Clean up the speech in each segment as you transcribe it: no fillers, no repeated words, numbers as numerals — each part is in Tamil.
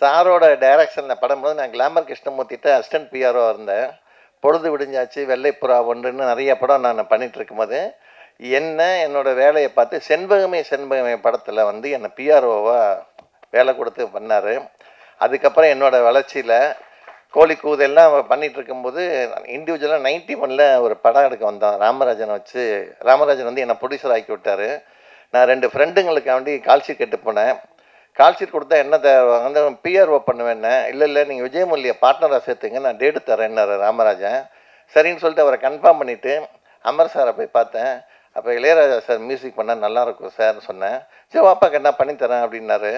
சாரோட டைரக்ஷனில் படும்போது நான் கிளாமர் கிருஷ்ணமூர்த்திட்ட அசிஸ்டன்ட் பிஆர்ஓ இருந்தேன். பொழுது விடிஞ்சாச்சு, வெள்ளைப்புறா ஒன்றுன்னு நிறைய படம் நான் பண்ணிகிட்டு இருக்கும்போது என்னோட வேலையை பார்த்து செண்பகமே செண்பகமே படத்தில் வந்து என்னை பிஆர்ஓவாக வேலை கொடுத்து பண்ணார். அதுக்கப்புறம் என்னோட வளர்ச்சியில் கோழி கூதெல்லாம் பண்ணிகிட்டு இருக்கும்போது இண்டிவிஜுவலாக 91 ஒரு படம் எடுக்க வந்தோம். ராமராஜனை வச்சு. ராமராஜன் வந்து என்னை ப்ரொடியூசர் ஆக்கி விட்டார். நான் 2 ஃப்ரெண்டுங்களுக்காண்டி கால்ஷீட் கேட்டு போனேன். கால்ஷீட் கொடுத்தா என்ன வந்து பிஆர்ஓ பண்ணுவேன்னு. இல்லை நீங்கள் விஜயமுரளியை பார்ட்னராக சேர்த்துங்க, நான் டேட்டு தரேன்னாரு ராமராஜன். சரின்னு சொல்லிட்டு அவரை கன்ஃபார்ம் பண்ணிவிட்டு அமர் சாரை போய் பார்த்தேன். அப்போ இளையராஜா சார் மியூசிக் பண்ணால் நல்லாயிருக்கும் சார்னு சொன்னேன். சரி வாப்பாக்கு என்ன பண்ணித்தரேன் அப்படின்னாரு.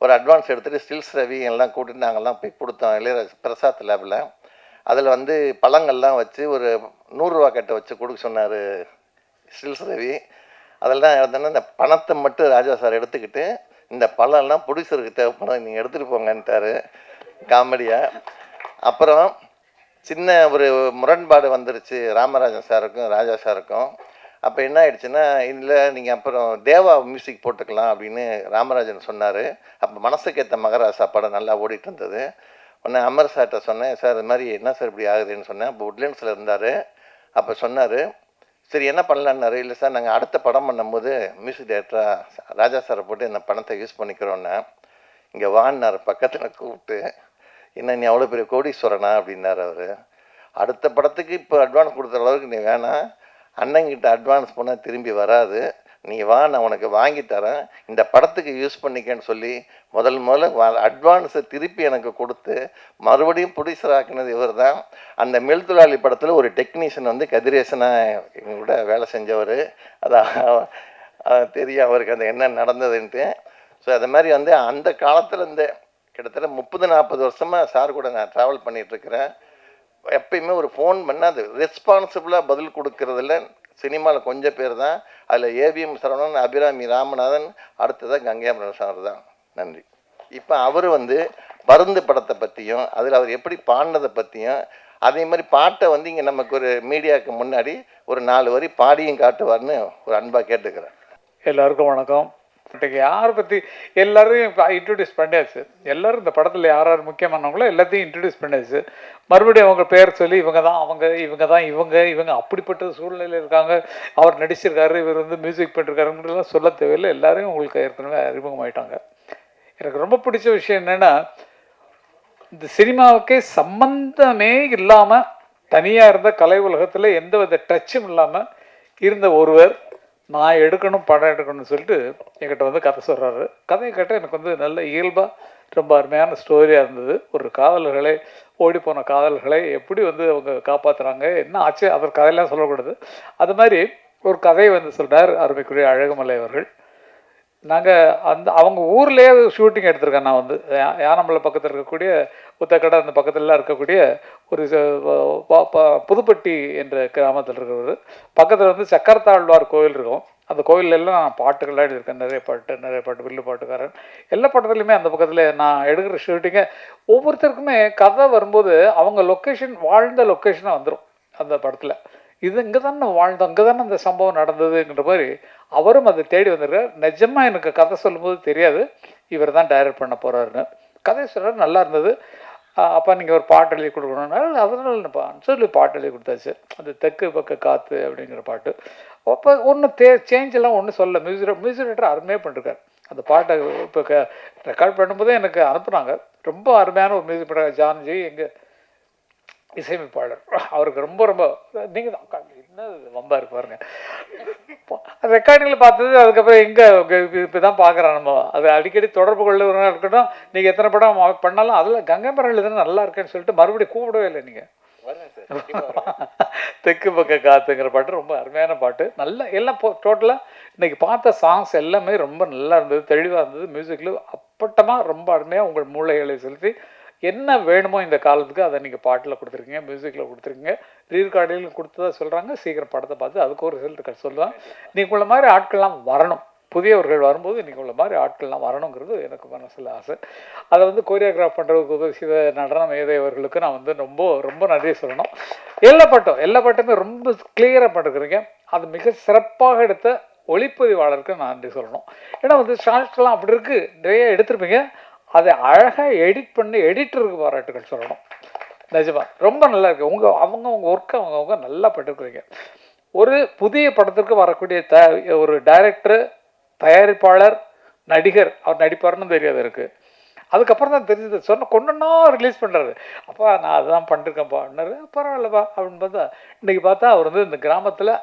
ஒரு அட்வான்ஸ் எடுத்துகிட்டு ஸ்டில்ஸ் ரவி எல்லாம் கூட்டிட்டு நாங்கள்லாம் போய் கொடுத்தோம் இளையராஜா பிரசாத் லேபில். அதில் வந்து பழங்கள்லாம் வச்சு ஒரு 100 ரூபா கட்டை வச்சு கொடுக்க சொன்னார் ஸ்டில்ஸ் ரவி. அதெல்லாம் எழுதுனா இந்த பணத்தை மட்டும் ராஜா சார் எடுத்துக்கிட்டு இந்த பழம்லாம் ப்ரொடியூசருக்கு தேவைப்படும், நீங்கள் எடுத்துகிட்டு போங்கன்ட்டார் காமெடியாக. அப்புறம் சின்ன ஒரு முரண்பாடு வந்துருச்சு ராமராஜன் சாருக்கும் ராஜா சாருக்கும். அப்போ என்ன ஆயிடுச்சுன்னா, இல்லை நீங்கள் அப்புறம் தேவா மியூசிக் போட்டுக்கலாம் அப்படின்னு ராமராஜன் சொன்னார். அப்போ மனசுக்கேற்ற மகராசா படம் நல்லா ஓடிட்டு இருந்தது. உடனே அமர் சார்கிட்ட சொன்னேன், சார் இது மாதிரி என்ன சார் இப்படி ஆகுதுன்னு சொன்னேன். அப்போ உட்லண்ட்ஸில் இருந்தார். அப்போ சொன்னார், சரி என்ன பண்ணலான்னாரு. இல்லை சார் நாங்கள் அடுத்த படம் பண்ணும்போது மியூசிக் டைரக்டராக ராஜா சாரை போட்டு இந்த பணத்தை யூஸ் பண்ணிக்கிறோன்னே. இங்கே வான்னார் பக்கத்தில் கூப்பிட்டு, என்ன நீ அவ்வளோ பெரிய கோடீஸ்வரனா அப்படின்னார் அவர். அடுத்த படத்துக்கு இப்போ அட்வான்ஸ் கொடுக்குற அளவுக்கு நீ வேணாம், அண்ணங்கிட்ட அட்வான்ஸ் பண்ணால் திரும்பி வராது, நீ வா நான் உனக்கு வாங்கி தரேன், இந்த படத்துக்கு யூஸ் பண்ணிக்கன்னு சொல்லி முதல்ல அட்வான்ஸை திருப்பி எனக்கு கொடுத்து மறுபடியும் ப்ரொடியூசர் ஆக்கினது இவர் தான். அந்த மெல்துலாளி படத்தில் ஒரு டெக்னீஷியன் வந்து கதிரேசனாக எங்கூட வேலை செஞ்சவர். அதான் தெரியும் அவருக்கு அந்த என்ன நடந்ததுன்ட்டு. ஸோ அது மாதிரி வந்து அந்த காலத்தில் இந்த கிட்டத்தட்ட 30-40 வருஷமாக சார் கூட நான் ட்ராவல் பண்ணிகிட்ருக்கிறேன். எப்பயுமே ஒரு ஃபோன் பண்ணால் அது ரெஸ்பான்சிபிளாக பதில் கொடுக்கறதில்ல சினிமாவில் கொஞ்சம் பேர் தான். அதில் ஏவிஎம் சரவணன், அபிராமி ராமநாதன், அடுத்ததாக கங்கையாமரன் சார் தான். நன்றி. இப்போ அவர் வந்து பருந்து படத்தை பற்றியும் அதில் அவர் எப்படி பாடினதை பற்றியும் அதே மாதிரி பாட்டை வந்து இங்கே நமக்கு ஒரு மீடியாவுக்கு முன்னாடி ஒரு 4 வரி பாடியும் காட்டுவார்னு ஒரு அன்பாக கேட்டுக்கிறேன். எல்லாருக்கும் வணக்கம். யாரை பற்றி எல்லாரையும் இன்ட்ரடியூஸ் பண்ணியாச்சு. எல்லோரும் இந்த படத்தில் யார் யார் முக்கியமானவங்களோ எல்லாத்தையும் இன்ட்ரடியூஸ் பண்ணியாச்சு. மறுபடியும் அவங்க பேர் சொல்லி இவங்க தான் அவங்க, இவங்க தான் இவங்க அப்படிப்பட்ட சூழ்நிலையில் இருக்காங்க, அவர் நடிச்சிருக்காரு, இவர் வந்து மியூசிக் பண்ணிருக்காருங்கிறதெல்லாம் சொல்ல தேவையில்லை. எல்லாரையும் உங்களுக்கு ஏற்கனவே அறிமுகமாயிட்டாங்க. எனக்கு ரொம்ப பிடிச்ச விஷயம் என்னென்னா, இந்த சினிமாவுக்கே சம்பந்தமே இல்லாமல் தனியாக இருந்த கலை உலகத்தில் எந்த வித டச்சும் இல்லாமல் இருந்த ஒருவர் நான் எடுக்கணும் படம் எடுக்கணும்னு சொல்லிட்டு என்கிட்ட வந்து கதை சொல்கிறாரு. கதையை கேட்டால் எனக்கு வந்து நல்ல இயல்பாக ரொம்ப அருமையான ஸ்டோரியாக இருந்தது. ஒரு காதலர்களை, ஓடி போன காதல்களை எப்படி வந்து அவங்க காப்பாற்றுறாங்க, என்ன ஆச்சு, அவர் கதையெல்லாம் சொல்லக்கூடாது. அது மாதிரி ஒரு கதையை வந்து சொல்கிறார் அருமைக்குரிய அழகுமலை அவர்கள். நாங்கள் அவங்க ஊர்லேயே ஷூட்டிங் எடுத்திருக்கேன். நான் வந்து யானமலை பக்கத்தில் இருக்கக்கூடிய புத்தக்கடை அந்த பக்கத்துலலாம் இருக்கக்கூடிய ஒரு புதுப்பட்டி என்ற கிராமத்தில் இருக்கிறது. பக்கத்தில் வந்து சக்கரத்தாழ்வார் கோவில் இருக்கும். அந்த கோவிலெல்லாம் நான் பாட்டுகள்லாம் எழுதியிருக்கேன். நிறைய பாட்டு, வில்லு பாட்டுக்காரன், எல்லா படத்துலையுமே அந்த பக்கத்தில் நான் எடுக்கிற ஷூட்டிங்கை ஒவ்வொருத்தருக்குமே கதை வரும்போது அவங்க லொக்கேஷன், வாழ்ந்த லொக்கேஷனாக வந்துடும் அந்த படத்தில். இது இங்கே தானே வாழ்ந்தோம், இங்கே தானே அந்த சம்பவம் நடந்ததுங்கிற மாதிரி அவரும் அதை தேடி வந்திருக்கார். நிஜமாக எனக்கு கதை சொல்லும்போது தெரியாது இவர் தான் டைரக்ட் பண்ண போகிறாருன்னு. கதை சொல்கிறார், நல்லா இருந்தது. அப்போ நீங்கள் ஒரு பாட்டு எழுதி கொடுக்கணும்னால அதனால சொல்லி பாட்டு எழுதி கொடுத்தாச்சு. அந்த தெற்கு பக்க காற்று அப்படிங்கிற பாட்டு. அப்போ ஒன்றும் சேஞ்ச் எல்லாம் ஒன்றும் சொல்ல. மியூசிக் டைரக்டர் அருமையாக பண்ணிருக்கார். அந்த பாட்டை இப்போ ரெக்கார்ட் பண்ணும்போதே எனக்கு அனுப்புனாங்க. ரொம்ப அருமையான ஒரு மியூசிக் பண்ணுறாங்க ஜான்ஜி, எங்கள் இசையமைப்பாளர். அவருக்கு ரொம்ப ரொம்ப நீங்கள் தான் என்ன வம்பா இருக்கு பாருங்க. ரெக்கார்டிங்கில் பார்த்தது அதுக்கப்புறம் எங்கே இப்போ தான் பார்க்குறோம் நம்ம. அது அடிக்கடி தொடர்பு கொள்ளுறவங்க இருக்கட்டும். நீங்கள் எத்தனை படம் பண்ணாலும் அதில் கங்கைமரம் எழுதுனா நல்லா இருக்குன்னு சொல்லிட்டு மறுபடியும் கூப்பிடவே இல்லை நீங்கள். தெற்கு பக்க காத்துங்கிற பாட்டு ரொம்ப அருமையான பாட்டு. நல்லா எல்லாம் டோட்டலாக இன்னைக்கு பார்த்த சாங்ஸ் எல்லாமே ரொம்ப நல்லா இருந்தது, தெளிவாக இருந்தது. மியூசிக்கில் அப்பட்டமாக ரொம்ப அருமையாக உங்கள் மூளைகளை செலுத்தி என்ன வேணுமோ இந்த காலத்துக்கு அதை நீங்கள் பாட்டில் கொடுத்துருக்கீங்க, மியூசிக்கில் கொடுத்துருக்கீங்க, ரீரெக்கார்டிலும் கொடுத்ததா சொல்கிறாங்க. சீக்கிரம் படத்தை பார்த்து அதுக்கு ஒரு ரிசல்ட் சொல்லுவாங்க. நீங்கள் உள்ள மாதிரி ஆட்கள்லாம் வரணும். புதியவர்கள் வரும்போது நீங்கள் உள்ள மாதிரி ஆட்கள்லாம் வரணுங்கிறது எனக்கு மனசில் ஆசை. அதை வந்து கோரியோகிராஃப் பண்ணுறதுக்கு உதவி செய்த நடன மேதையவர்களுக்கு நான் வந்து ரொம்ப ரொம்ப நன்றி சொல்லணும். எல்லா பாட்டுமே ரொம்ப கிளியராக பண்ணிருக்கிறீங்க. அது மிக சிறப்பாக எடுத்த ஒளிப்பதிவாளருக்கு நான் நன்றி சொல்லணும். ஏன்னா வந்து ஷார்ட்ஸ்லாம் அப்படி இருக்குது, நிறைய எடுத்திருப்பீங்க. அதை அழகாக எடிட் பண்ணி எடிட்டருக்கு பாராட்டுகள் சொல்லணும். நிஜமா ரொம்ப நல்லா இருக்குது. உங்கள் ஒர்க்கை அவங்க நல்லா பண்ணிருக்கிறீங்க. ஒரு புதிய படத்திற்கு வரக்கூடிய ஒரு டைரக்டர், தயாரிப்பாளர், நடிகர், அவர் நடிப்பார்னு தெரியாது இருக்குது. அதுக்கப்புறம் தான் தெரிஞ்சது. கொண்டுன்னா ரிலீஸ் பண்ணுறாரு. அப்பா நான் அதுதான் பண்ணிருக்கேன்ப்பான்னாரு. பரவாயில்லப்பா அப்படின்னு பார்த்தா இன்றைக்கி பார்த்தா அவர் வந்து இந்த கிராமத்தில்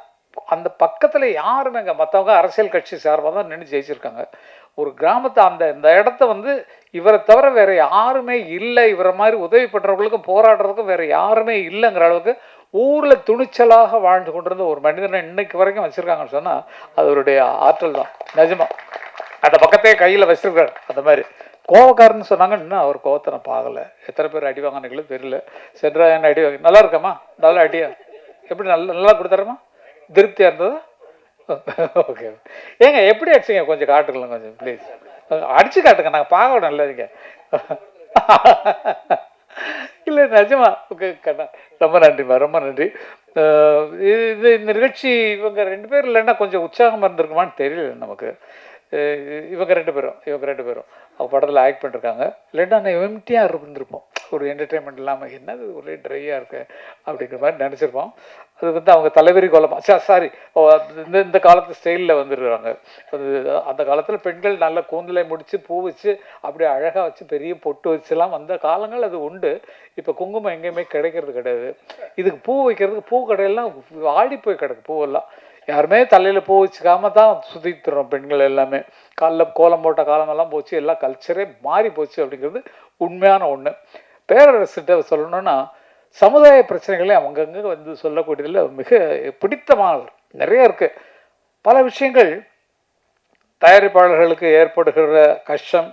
அந்த பக்கத்தில் யாருமே மற்றவங்க அரசியல் கட்சி சார்பாக தான் நின்று ஜெயிச்சிருக்காங்க. ஒரு கிராமத்தை இந்த இடத்த வந்து இவரை தவிர வேறு யாருமே இல்லை, இவரை மாதிரி உதவி பண்ணுறவங்களுக்கும் போராடுறதுக்கும் வேறு யாருமே இல்லைங்கிற அளவுக்கு ஊரில் துணிச்சலாக வாழ்ந்து கொண்டிருந்த ஒரு மனிதனை இன்னைக்கு வரைக்கும் வச்சுருக்காங்கன்னு சொன்னால் அது அவருடைய ஆற்றல் தான். நிஜமா அந்த பக்கத்தையே கையில் வச்சுருக்காரு. அந்த மாதிரி கோவக்காரன்னு சொன்னாங்க. இன்னும் அவர் கோவத்தை நான் பார்க்கல. எத்தனை பேர் அடி வாங்கினீங்களும் தெரியல. சென்றா என்ன அடி வாங்கி நல்லா இருக்காம்மா? நல்லா அடியா? எப்படி நல்லா கொடுத்தாரம்மா? திருப்தியாக இருந்ததா? ஓகே. ஏங்க எப்படி அடிச்சிங்க கொஞ்சம் காட்டுக்கலாம் கொஞ்சம் ப்ளீஸ். அடிச்சு காட்டுங்க, நாங்கள் பார்க்க நல்லதுங்க. இல்லை நிஜமா. ஓகே கண்ணா, ரொம்ப நன்றிம்மா, ரொம்ப நன்றி. இந்த நிகழ்ச்சி இவங்க 2 பேர் இல்லைன்னா கொஞ்சம் உற்சாகமாக இருந்திருக்குமான்னு தெரியல நமக்கு. இவங்க ரெண்டு பேரும் அவங்க படத்தில் ஆக்ட் பண்ணிருக்காங்க. இல்லைன்னா நான் எம்டியாக இருந்திருப்போம். ஒரு என்டர்டெயின்மெண்ட் இல்லாமல் என்னது ஒரே ட்ரையாக இருக்கு அப்படிங்கிற மாதிரி நினச்சிருப்போம். அது வந்து அவங்க தலைவரி கோலமாக சாரி இந்த காலத்து ஸ்டைலில் வந்துடுறாங்க. அது அந்த காலத்தில் பெண்கள் நல்ல கூந்தலை முடித்து பூ வச்சு அப்படியே அழகாக வச்சு பெரிய பொட்டு வச்சுலாம் வந்த காலங்கள் அது உண்டு. இப்போ குங்குமம் எங்கேயுமே கிடைக்கிறது கிடையாது. இதுக்கு பூ வைக்கிறதுக்கு பூ கடையெல்லாம் ஆடி போய் கிடக்கு. பூவெல்லாம் யாருமே தலையில் பூ வச்சுக்காம தான் சுற்றிட்டுறோம் பெண்கள் எல்லாமே. காலில் கோலம் போட்ட காலமெல்லாம் போச்சு. எல்லாம் கல்ச்சரே மாறி போச்சு அப்படிங்கிறது உண்மையான ஒன்று. பேரரசிட்ட சொல்லணும்னா சமுதாய பிரச்சனைகளே அவங்கங்கே வந்து சொல்லக்கூடியதில் மிக பிடித்தமானவர் நிறைய இருக்குது. பல விஷயங்கள் தயாரிப்பாளர்களுக்கு ஏற்படுகிற கஷ்டம்,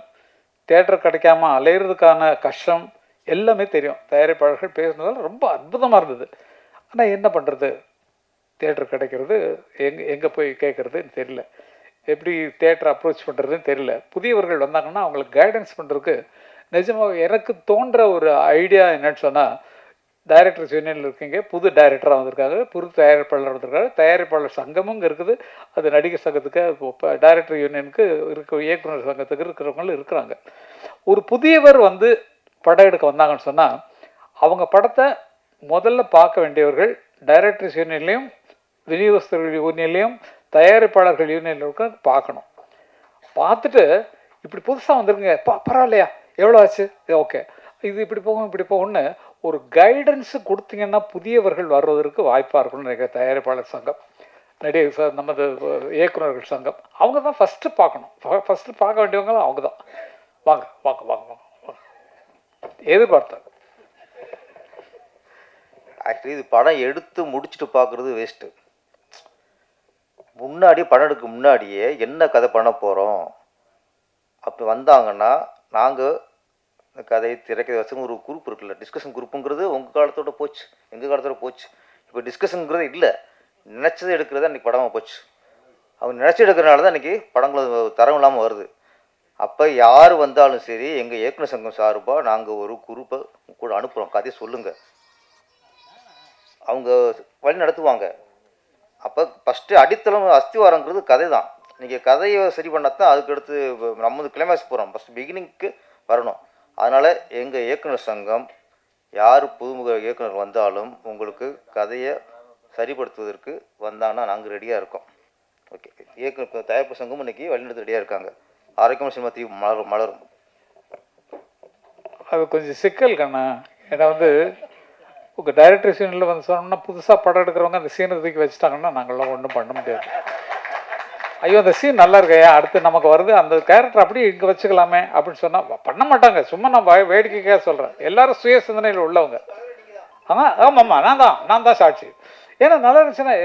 தியேட்டர் கிடைக்காம அலையிறதுக்கான கஷ்டம் எல்லாமே தெரியும். தயாரிப்பாளர்கள் பேசுனதால் ரொம்ப அற்புதமாக இருந்தது. ஆனால் என்ன பண்ணுறது, தியேட்டர் கிடைக்கிறது எங்கே போய் கேட்குறதுன்னு தெரியல. எப்படி தியேட்டர் அப்ரோச் பண்ணுறதுன்னு தெரியல. புதியவர்கள் வந்தாங்கன்னா அவங்களுக்கு கைடன்ஸ் பண்ணுறதுக்கு நிஜமாக எனக்கு தோன்ற ஒரு ஐடியா என்னன்னு சொன்னால், டைரக்டர்ஸ் யூனியனில் இருக்கீங்க, புது டைரக்டராக வந்திருக்காங்க, புது தயாரிப்பாளர் வந்திருக்காங்க, தயாரிப்பாளர் சங்கமும் இங்கே இருக்குது. அது நடிகர் சங்கத்துக்கு, இப்போ டைரக்டர் யூனியனுக்கு இருக்க, இயக்குனர் சங்கத்துக்கு இருக்கிறவங்களும் இருக்கிறாங்க. ஒரு புதியவர் வந்து படம் எடுக்க வந்தாங்கன்னு சொன்னால் அவங்க படத்தை முதல்ல பார்க்க வேண்டியவர்கள் டைரக்டர்ஸ் யூனியன்லேயும் விநியோகஸ்தர்கள் யூனியன்லேயும் தயாரிப்பாளர்கள் யூனியன்ல பார்க்கணும். பார்த்துட்டு இப்படி புதுசாக வந்துருங்க, பரவாயில்லையா, எவ்வளோ ஆச்சு, ஓகே, இது இப்படி போகும் இப்படி போகும்னு ஒரு கைடன்ஸு கொடுத்தீங்கன்னா புதியவர்கள் வர்றதற்கு வாய்ப்பாக இருக்கணும்னு நினைக்கிறேன். தயாரிப்பாளர் சங்கம், நடிகர் நமது இயக்குநர்கள் சங்கம் அவங்க தான் ஃபஸ்ட்டு பார்க்கணும். ஃபஸ்ட்டு பார்க்க வேண்டியவங்க அவங்க தான். வாங்க வாங்க வாங்க வாங்க வாங்க. எதிர்பார்த்தாங்க. ஆக்சுவலி இது படம் எடுத்து முடிச்சுட்டு பார்க்குறது வேஸ்ட்டு. முன்னாடி படம் எடுக்க முன்னாடியே என்ன கதை பண்ண போகிறோம் அப்படி வந்தாங்கன்னா நாங்கள் இந்த கதையை திரைக்கதை வச்சு ஒரு குரூப் இருக்குல்ல, டிஸ்கஷன் குரூப்புங்கிறது உங்கள் காலத்தோட போச்சு, எங்கள் காலத்தோட போச்சு. இப்போ டிஸ்கஷனுங்கிறது இல்லை, நினச்சதை எடுக்கிறது அன்றைக்கி படமாக போச்சு. அவங்க நினச்சி எடுக்கிறனால தான் இன்றைக்கி படங்கள் தரம் இல்லாமல் வருது. அப்போ யார் வந்தாலும் சரி எங்கள் இயக்குனர் சங்கம் சார்பாக நாங்கள் ஒரு குரூப்பை கூட அனுப்புகிறோம், கதையை சொல்லுங்கள், அவங்க வழி நடத்துவாங்க. அப்போ ஃபஸ்ட்டு அடித்தளம் அஸ்திவாரங்கிறது கதை தான். நீங்கள் கதையை சரி பண்ணால் தான் அதுக்கடுத்து நம்ம கிளைமேக்ஸ் போகிறோம். ஃபஸ்ட்டு பிகினிங்க்கு வரணும். அதனால் எங்கள் இயக்குனர் சங்கம் யார் புதுமுக இயக்குனர் வந்தாலும் உங்களுக்கு கதையை சரிப்படுத்துவதற்கு வந்தாங்கன்னா நாங்கள் ரெடியாக இருக்கோம். ஓகே, இயக்குனர் தயாரிப்பு சங்கமும் இன்றைக்கி வழிநடத்த ரெடியாக இருக்காங்க. ஆரோக்கியமான சினிமா தீ மலரும். அது கொஞ்சம் சிக்கல் கண்ணா. ஏன்னா வந்து உங்கள் டைரக்டர் சீனில் வந்து சொன்னோம்னா புதுசாக படம் எடுக்கிறவங்க அந்த சீனை தூக்கி வச்சுட்டாங்கன்னா நாங்கள்லாம் ஒன்றும் பண்ண முடியாது. ஐயோ அந்த சீன் நல்லா இருக்கையா, அடுத்து நமக்கு வருது, அந்த கேரக்டர் அப்படியே இங்கே வச்சுக்கலாமே அப்படின்னு சொன்னால் பண்ண மாட்டாங்க. சும்மா நான் வேடிக்கைக்காக சொல்கிறேன். எல்லாரும் சுய சிந்தனையில் உள்ளவங்க. ஆனால் ஆமாம்மா நான் தான் சாட்சி. ஏன்னா நல்லா இருந்துச்சுன்னா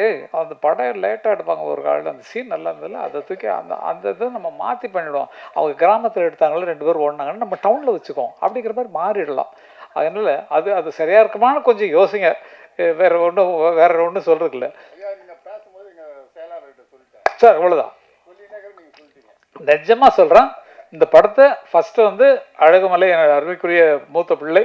அந்த படம் லேட்டாக எடுப்பாங்க ஒரு காலையில், அந்த சீன் நல்லா இருந்ததில்ல, அதை தூக்கி அந்த இதை நம்ம மாற்றி பண்ணிவிடுவோம். அவங்க கிராமத்தில் எடுத்தாங்களோ 2 பேர் ஓடினாங்கன்னு நம்ம டவுனில் வச்சுக்கோம் அப்படிங்கிற மாதிரி மாறிடலாம். அதனால் அது சரியாக இருக்குமான்னு கொஞ்சம் யோசிங்க. வேற ஒன்றும் சொல்கிறதுக்கு இல்லை சார், அவ்வளோதான். நிஜமாக சொல்கிறேன், இந்த படத்தை ஃபஸ்ட்டு வந்து அழகுமலை அருமைக்குரிய மூத்த பிள்ளை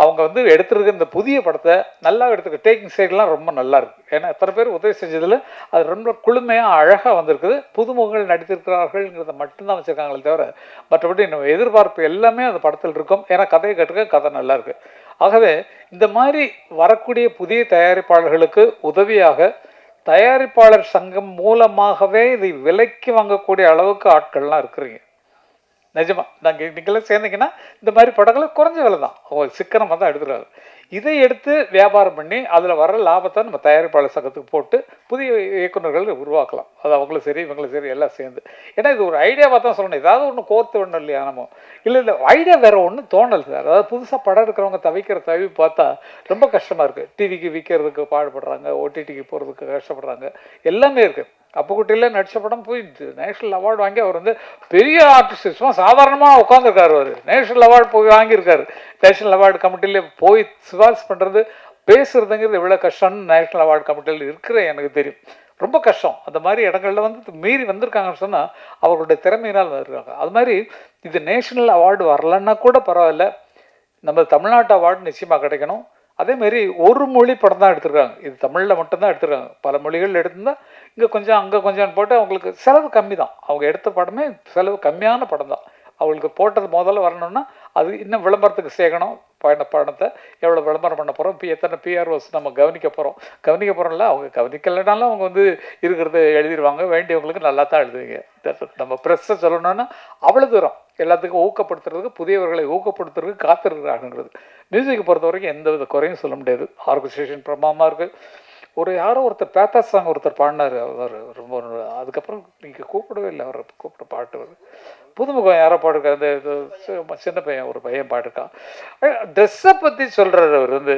அவங்க வந்து எடுத்துருக்க இந்த புதிய படத்தை நல்லா எடுத்துக்க, டேக்கிங் சைட்லாம் ரொம்ப நல்லா இருக்குது. ஏன்னா எத்தனை பேர் உதவி செஞ்சதில் அது ரொம்ப குளுமையாக அழகாக வந்திருக்குது. புதுமுகங்கள் நடித்திருக்கிறார்கள்ங்கிறத மட்டும்தான் வச்சுருக்காங்களே தவிர மற்றபடி நம்ம எதிர்பார்ப்பு எல்லாமே அந்த படத்தில் இருக்கும். ஏன்னா கதையை கட்டுக்க கதை நல்லா இருக்குது. ஆகவே இந்த மாதிரி வரக்கூடிய புதிய தயாரிப்பாளர்களுக்கு உதவியாக தயாரிப்பாளர் சங்கம் மூலமாகவே இதை விலைக்கு வாங்கக்கூடிய அளவுக்கு ஆட்கள்லாம் இருக்கிறீங்க. நிஜமா நாங்கள் நீங்களாம் சேர்ந்தீங்கன்னா இந்த மாதிரி படங்களை குறைஞ்ச விலை தான், அவங்க சிக்கனமாக தான் எடுத்துகிறாங்க. இதை எடுத்து வியாபாரம் பண்ணி அதில் வர லாபத்தை நம்ம தயாரிப்பாளர் சங்கத்துக்கு போட்டு புதிய இயக்குநர்கள் உருவாக்கலாம். அது அவங்களும் சரி இவங்களும் சரி எல்லாம் சேர்ந்து. ஏன்னா இது ஒரு ஐடியாவாக தான் சொல்லணும், ஏதாவது ஒன்று கோர்த்து வேணும் இல்லையா நம்ம. இல்லை ஐடியா வேறு ஒன்றும் தோணல் சார். அதாவது புதுசாக படம் எடுக்கிறவங்க தவிக்கிற தவி பார்த்தா ரொம்ப கஷ்டமாக இருக்குது. டிவிக்கு விற்கிறதுக்கு பாடுபடுறாங்க, ஓடிடிக்கு போகிறதுக்கு கஷ்டப்படுறாங்க, எல்லாமே இருக்குது. அப்புக்குட்டியில் நடித்த படம் போய் நேஷனல் அவார்டு வாங்கி அவர் வந்து பெரிய ஆர்டிஸ்ட், சும்மா சாதாரணமாக உட்காந்துருக்காரு. அவர் நேஷனல் அவார்டு போய் வாங்கியிருக்காரு. நேஷனல் அவார்டு கமிட்டியில் போய் சிபாரிசு பண்ணுறது பேசுறதுங்கிறது எவ்வளோ கஷ்டம்னு நேஷனல் அவார்டு கமிட்டியில் இருக்கிற எனக்கு தெரியும். ரொம்ப கஷ்டம். அந்த மாதிரி இடங்கள்ல வந்து மீறி வந்திருக்காங்கன்னு சொன்னால் அவர்களுடைய திறமையினால் வந்திருக்காங்க. அது மாதிரி இது நேஷனல் அவார்டு வரலன்னா கூட பரவாயில்ல, நம்ம தமிழ்நாட்டு அவார்டு நிச்சயமாக கிடைக்கணும். அதேமாரி ஒரு மொழி படம் தான் எடுத்துருக்காங்க, இது தமிழில் மட்டும்தான் எடுத்துருக்காங்க. பல மொழிகள் எடுத்திருந்தால் இங்கே கொஞ்சம் அங்கே கொஞ்சம் போட்டு அவங்களுக்கு செலவு கம்மி தான். அவங்க எடுத்த படமே செலவு கம்மியான படம் தான். அவங்களுக்கு போட்டது முதல்ல வரணும்னா அது இன்னும் விளம்பரத்துக்கு சேர்க்கணும். படத்தை எவ்வளோ விளம்பரம் பண்ண போகிறோம், இப்போ எத்தனை பிஆர்ஓஸ் நம்ம கவனிக்க போகிறோம்ல. அவங்க கவனிக்கலைனாலும் அவங்க வந்து இருக்கிறத எழுதிடுவாங்க. வேண்டியவங்களுக்கு நல்லா தான் எழுதுவீங்க. நம்ம ப்ரெஸ்ஸை சொல்லணும்னா அவ்வளோ தூரம் எல்லாத்துக்கும் ஊக்கப்படுத்துறதுக்கு, புதியவர்களை ஊக்கப்படுத்துறதுக்கு காத்திருக்கிறாங்கிறது. மியூசிக்கை பொறுத்த வரைக்கும் எந்த வித குறையும் சொல்ல முடியாது. ஆர்கஸ்ட்ரேஷன் பிரமாதமாக இருக்குது. யாரோ ஒருத்தர் பேத்தா சாங் ஒருத்தர் பாடினார், அவர் ரொம்ப. அதுக்கப்புறம் நீங்கள் கூப்பிடவே இல்லை, அவர் கூப்பிட்ட பாட்டு வருது. புதுமுகம் யாரோ பாடுக்கா, அந்த சின்ன பையன் ஒரு பையன் பாடுக்கான். ட்ரெஸ்ஸை பற்றி சொல்கிறார் அவர் வந்து.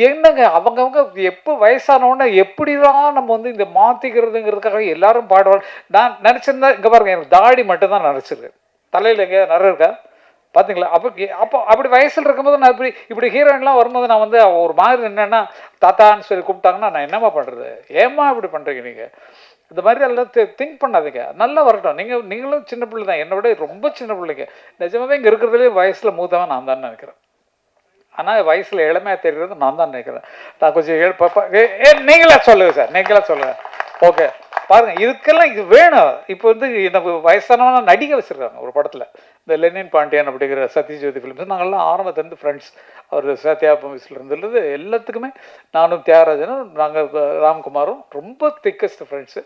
என்னங்க அவங்கவுங்க எப்போ வயசானவுடனே எப்படிதான் நம்ம வந்து இந்த மாற்றிக்கிறதுங்கிறதுக்காக எல்லாரும் பாடுவாங்க. நான் நினச்சிருந்தா இங்கே பாருங்க, எனக்கு தாடி மட்டும்தான் நினச்சிருக்கு, தலையில் எங்கே நிறைய இருக்கா பார்த்தீங்களா? அப்போ அப்படி வயசில் இருக்கும்போது நான் இப்படி ஹீரோயின்லாம் வரும்போது நான் வந்து ஒரு மாதிரி என்னென்னா தாத்தான்னு சொல்லி கூப்பிட்டாங்கன்னா நான் என்னம்மா பண்ணுறது, ஏம்மா இப்படி பண்ணுறீங்க நீங்கள்? இந்த மாதிரி எல்லாம் திங்க் பண்ணாதீங்க, நல்லா வரட்டும். நீங்களும் சின்ன பிள்ளை தான், என்னை விட ரொம்ப சின்ன பிள்ளைங்க. நிஜமாவே இங்கே இருக்கிறதுலேயே வயசில் மூத்தவன் நான் தான் நினைக்கிறேன். ஆனால் வயசில் இளமையாக தெரிகிறது நான் தான் நினைக்கிறேன். நான் கொஞ்சம் நீங்களா சொல்லுங்கள் சார், நீங்களா சொல்லுங்கள். ஓகே பாருங்க, இதுக்கெல்லாம் இது வேணும். இப்போ வந்து எனக்கு வயசானவனா நடிக்க வச்சிருக்காங்க ஒரு படத்தில். இந்த லெனின் பாண்டியன் அப்படிங்கிற சத்யஜோதி ஃபிலிம்ஸ் நாங்கள்லாம் ஆரம்பத்துலேருந்து ஃப்ரெண்ட்ஸ். அவர் சத்யா மூவிஸில் இருந்துள்ளது எல்லாத்துக்குமே நானும் தியாகராஜனும் நாங்கள் ராம்குமாரும் ரொம்ப திக்கஸ்ட் ஃப்ரெண்ட்ஸு.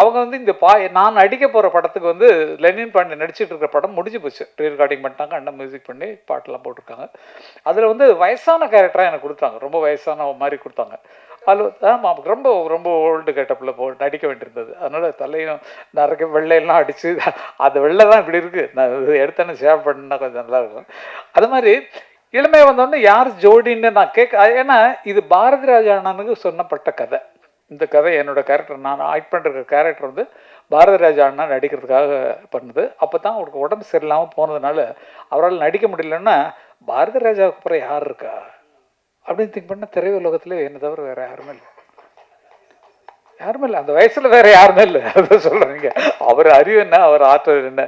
அவங்க வந்து இந்த நான் நடிக்க போகிற படத்துக்கு வந்து லெனின் பாண்டியன் நடிச்சிட்டு இருக்கிற படம் முடிஞ்சு போச்சு. ரீ ரெக்கார்டிங் பண்ணிட்டாங்க, அண்ணன் மியூசிக் பண்ணி பாட்டெல்லாம் போட்டிருக்காங்க. அதில் வந்து வயசான கேரக்டராக எனக்கு கொடுத்தாங்க, ரொம்ப வயசான மாதிரி கொடுத்தாங்க. ஆமாம், ரொம்ப ரொம்ப ஓல்டு கெட்டப்பில் நடிக்க வேண்டியிருந்தது. அதனால் தலையும் நிறைய வெள்ளையெல்லாம் அடித்து அந்த வெள்ளை தான் இப்படி இருக்குது. நான் எடுத்தேன்னு ஷேவ் பண்ணால் கொஞ்சம் நல்லா இருக்கும். அது மாதிரி இளமையை வந்தோடனே யார் ஜோடின்னு நான் ஏன்னா இது பாரதி ராஜா அண்ணனுக்கு சொன்னப்பட்ட கதை. இந்த கதை என்னோட கேரக்டர், நான் ஆக்ட் பண்ணுற கேரக்டர் வந்து பாரதி ராஜா அண்ணா நடிக்கிறதுக்காக பண்ணுது. அப்போ தான் அவருக்கு உடம்பு சரியில்லாமல் போனதுனால அவரால் நடிக்க முடியலன்னா பாரதி ராஜாவுக்கு அப்புறம் யார் இருக்கா அப்படின்னு திங்க் பண்ண திரையுலகத்தில் என்னை தவிர வேறு யாருமே இல்லை. அந்த வயசில் வேறு யாருமே இல்லை. அதை சொல்கிறீங்க. அவர் அறிவு என்ன, அவர் ஆற்றல் என்ன,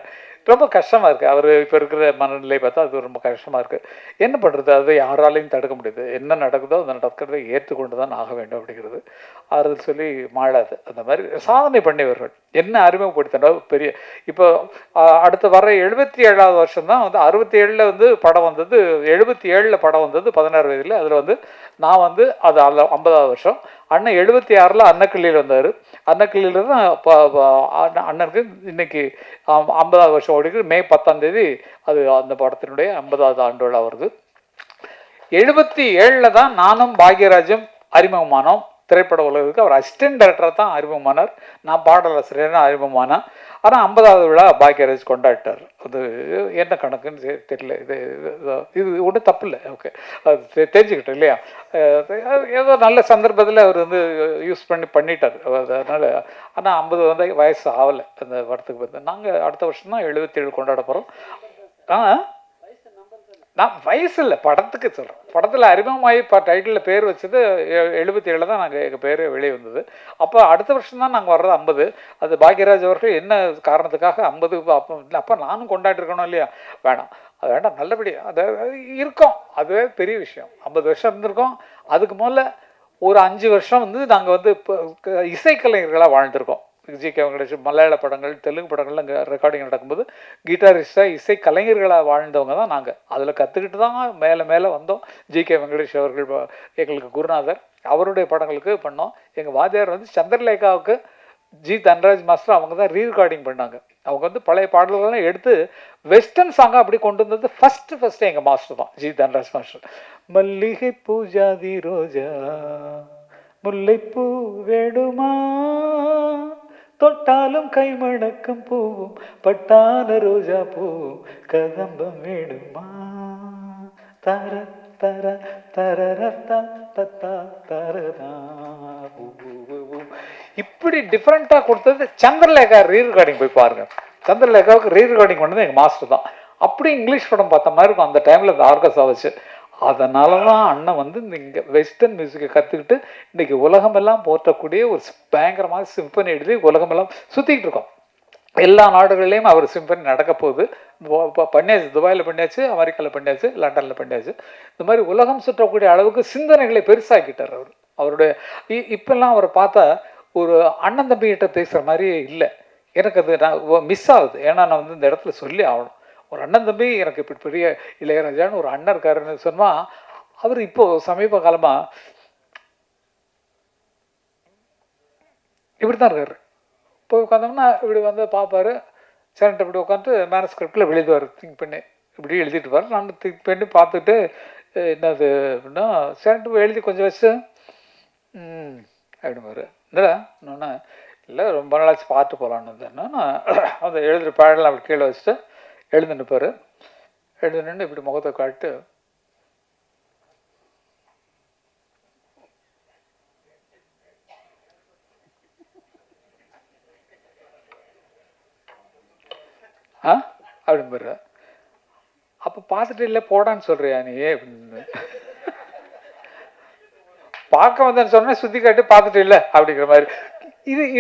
ரொம்ப கஷ்டமாக இருக்குது. அவர் இப்போ இருக்கிற மனநிலை பார்த்தா அது ரொம்ப கஷ்டமாக இருக்குது. என்ன பண்ணுறது, அதை யாராலையும் தடுக்க முடியாது. என்ன நடக்குதோ அதை நடக்கிறதை ஏற்றுக்கொண்டு தான் ஆக வேண்டும் அப்படிங்கிறது. ஆறுதல் சொல்லி மாளாது. அந்த மாதிரி சாதனை பண்ணியவர்கள் என்ன அறிமுகப்படுத்தினா பெரிய. இப்போ அடுத்து வர 77வது வருஷம் தான் வந்து 67 வந்து படம் வந்தது, 77 படம் வந்தது 16 வயதில். அதில் வந்து நான் வந்து அது 50வது வருஷம். அண்ணன் 76 அன்னக்கிள்ளியில் வந்தார். அன்னக்கிள்ளியில் தான் அண்ணனுக்கு இன்னைக்கு 50வது வருஷம் ஓடிக்கு. மே 10ஆம் தேதி அது அந்த படத்தினுடைய 50வது ஆண்டு விழா வருது. 77 தான் நானும் பாக்யராஜும் அறிமுகமானோம் திரைப்பட உலகத்துக்கு. அவர் அசிஸ்டன்ட் டைரக்டராக தான் அறிமுகமானார், நான் பாடலாசிரியராக அறிமுகமானேன். ஆனால் 50வது விழா பாக்யராஜ் கொண்டாடிட்டார். அது என்ன கணக்குன்னு தெரியல. இது ஒன்றும் தப்பு இல்லை. ஓகே, அது தெரிஞ்சுக்கிட்டோம் இல்லையா? ஏதோ நல்ல சந்தர்ப்பத்தில் அவர் வந்து யூஸ் பண்ணிட்டார். அதனால் ஆனால் 50 வந்து வயசு ஆகலை அந்த படத்துக்கு வந்து. நாங்கள் அடுத்த வருஷம் தான் 77 கொண்டாட போகிறோம். நான் வயசு இல்லை, படத்துக்கு சொல்கிறேன். படத்தில் அறிமுகமாகி டைட்டிலில் பேர் வச்சது 77 தான் நாங்கள் எங்கள் பேர் வெளியே வந்தது. அப்போ அடுத்த வருஷம் தான் நாங்கள் வர்றது 50. அது பாக்யராஜ் அவர்கள் என்ன காரணத்துக்காக 50 அப்போ நானும் கொண்டாடிருக்கணும் இல்லையா? வேணாம், அது வேண்டாம், நல்லபடியாக அது இருக்கோம், அதுவே பெரிய விஷயம். 50 வருஷம் இருந்திருக்கோம். அதுக்கு முதல்ல ஒரு 5 வருஷம் வந்து நாங்கள் வந்து இப்போ இசைக்கலைஞர்களாக வாழ்ந்துருக்கோம். ஜி.கே. வெங்கடேஷ் மலையாள படங்கள், தெலுங்கு படங்கள் அங்கே ரெக்கார்டிங் நடக்கும்போது கிட்டாரிஸ்டாக இசை கலைஞர்களாக வாழ்ந்தவங்க தான் நாங்கள். அதில் கற்றுக்கிட்டு தான் மேலே மேலே வந்தோம். ஜி.கே. வெங்கடேஷ் அவர்கள் எங்களுக்கு குருநாதர், அவருடைய படங்களுக்கு பண்ணோம். எங்கள் வாத்தியார் வந்து சந்திரலேகாவுக்கு ஜி தன்ராஜ் மாஸ்டர் அவங்க தான் ரீரெக்கார்டிங் பண்ணாங்க. அவங்க வந்து பழைய பாடல்கள்லாம் எடுத்து வெஸ்டர்ன் சாங்காக அப்படி கொண்டு வந்தது ஃபஸ்ட்டு எங்கள் மாஸ்டர் தான், ஜி தன்ராஜ் மாஸ்டர். மல்லிகை பூஜாதி ரோஜா முல்லைப்பூ வேடுமா தொட்டாலும் கைமணக்கும் பூவும் பட்டான ரோஜா பூவும் கதம்பம் வேடுமா தர தர தரரத்தா தத்தா தரதா. இப்படி டிஃப்ரெண்ட்டாக கொடுத்தது சந்திரலேகா ரீரெக்கார்டிங் போய் பாருங்க. சந்திரலேகாவுக்கு ரீரெக்கார்டிங் பண்ணது எங்கள் மாஸ்டர் தான். அப்படி இங்கிலீஷ் படம் பார்த்த மாதிரி இருக்கும் அந்த டைமில் இந்த ஆர்கஸ்ட்ரா வச்சு. அதனால தான் அண்ணன் வந்து இங்கே வெஸ்டர்ன் மியூசிக்கை கற்றுக்கிட்டு இன்றைக்கி உலகமெல்லாம் போற்றக்கூடிய ஒரு பயங்கரமாக சிம்பனி எழுதி உலகமெல்லாம் சுற்றிக்கிட்டு இருக்கோம். எல்லா நாடுகள்லேயும் அவர் சிம்பனி நடக்க போகுது. பண்ணியாச்சு, துபாயில் பண்ணியாச்சு, அமெரிக்காவில் பண்ணியாச்சு, லண்டனில் பண்ணியாச்சு. இந்த மாதிரி உலகம் சுற்றக்கூடிய அளவுக்கு சிந்தனைகளை பெருசாக்கிட்டார் அவர். அவருடைய இப்பெல்லாம் அவரை பார்த்தா ஒரு அண்ணன் தம்பிகிட்ட பேசுகிற மாதிரியே இல்லை. எனக்கு அது நான் மிஸ் ஆகுது. ஏன்னா நான் வந்து இந்த இடத்துல சொல்லி ஆகணும். ஒரு அண்ணன் தம்பி எனக்கு இப்படி பெரிய இளையராஜான்னு ஒரு அண்ணன் இருக்காருன்னு சொன்னால், அவர் இப்போது சமீப காலமாக இப்படி தான் இருக்காரு. இப்போ உட்காந்தோம்னா இப்படி வந்து பார்ப்பார், சேனட்டை இப்படி உட்காந்து மேனஸ்கிரிப்டில் எழுதுவார், திங்க் பண்ணி இப்படி எழுதிட்டு பாரு. நான் திங்க் பண்ணி பார்த்துட்டு என்னது அப்படின்னா சேனட்டு எழுதி கொஞ்சம் வச்சு அப்படின்பாரு. என்னடா இன்னொன்று இல்லை, ரொம்ப நாளாச்சு பார்த்து போகலான்னு என்னன்னா அந்த எழுதுகிற பேடெல்லாம் அப்படி கீழே வச்சுட்டு எழுந்து நிற்பார். எழுந்து நின்று இப்படி முகத்தை காட்டு அப்படின்பாரு. அப்போ பார்த்துட்டு இல்லை போடான்னு சொல்கிறியா நீ அப்படின்னு பார்க்க வந்தேன்னு சொன்னால் சுற்றி காட்டு பார்த்துட்டு இல்லை அப்படிங்கிற மாதிரி.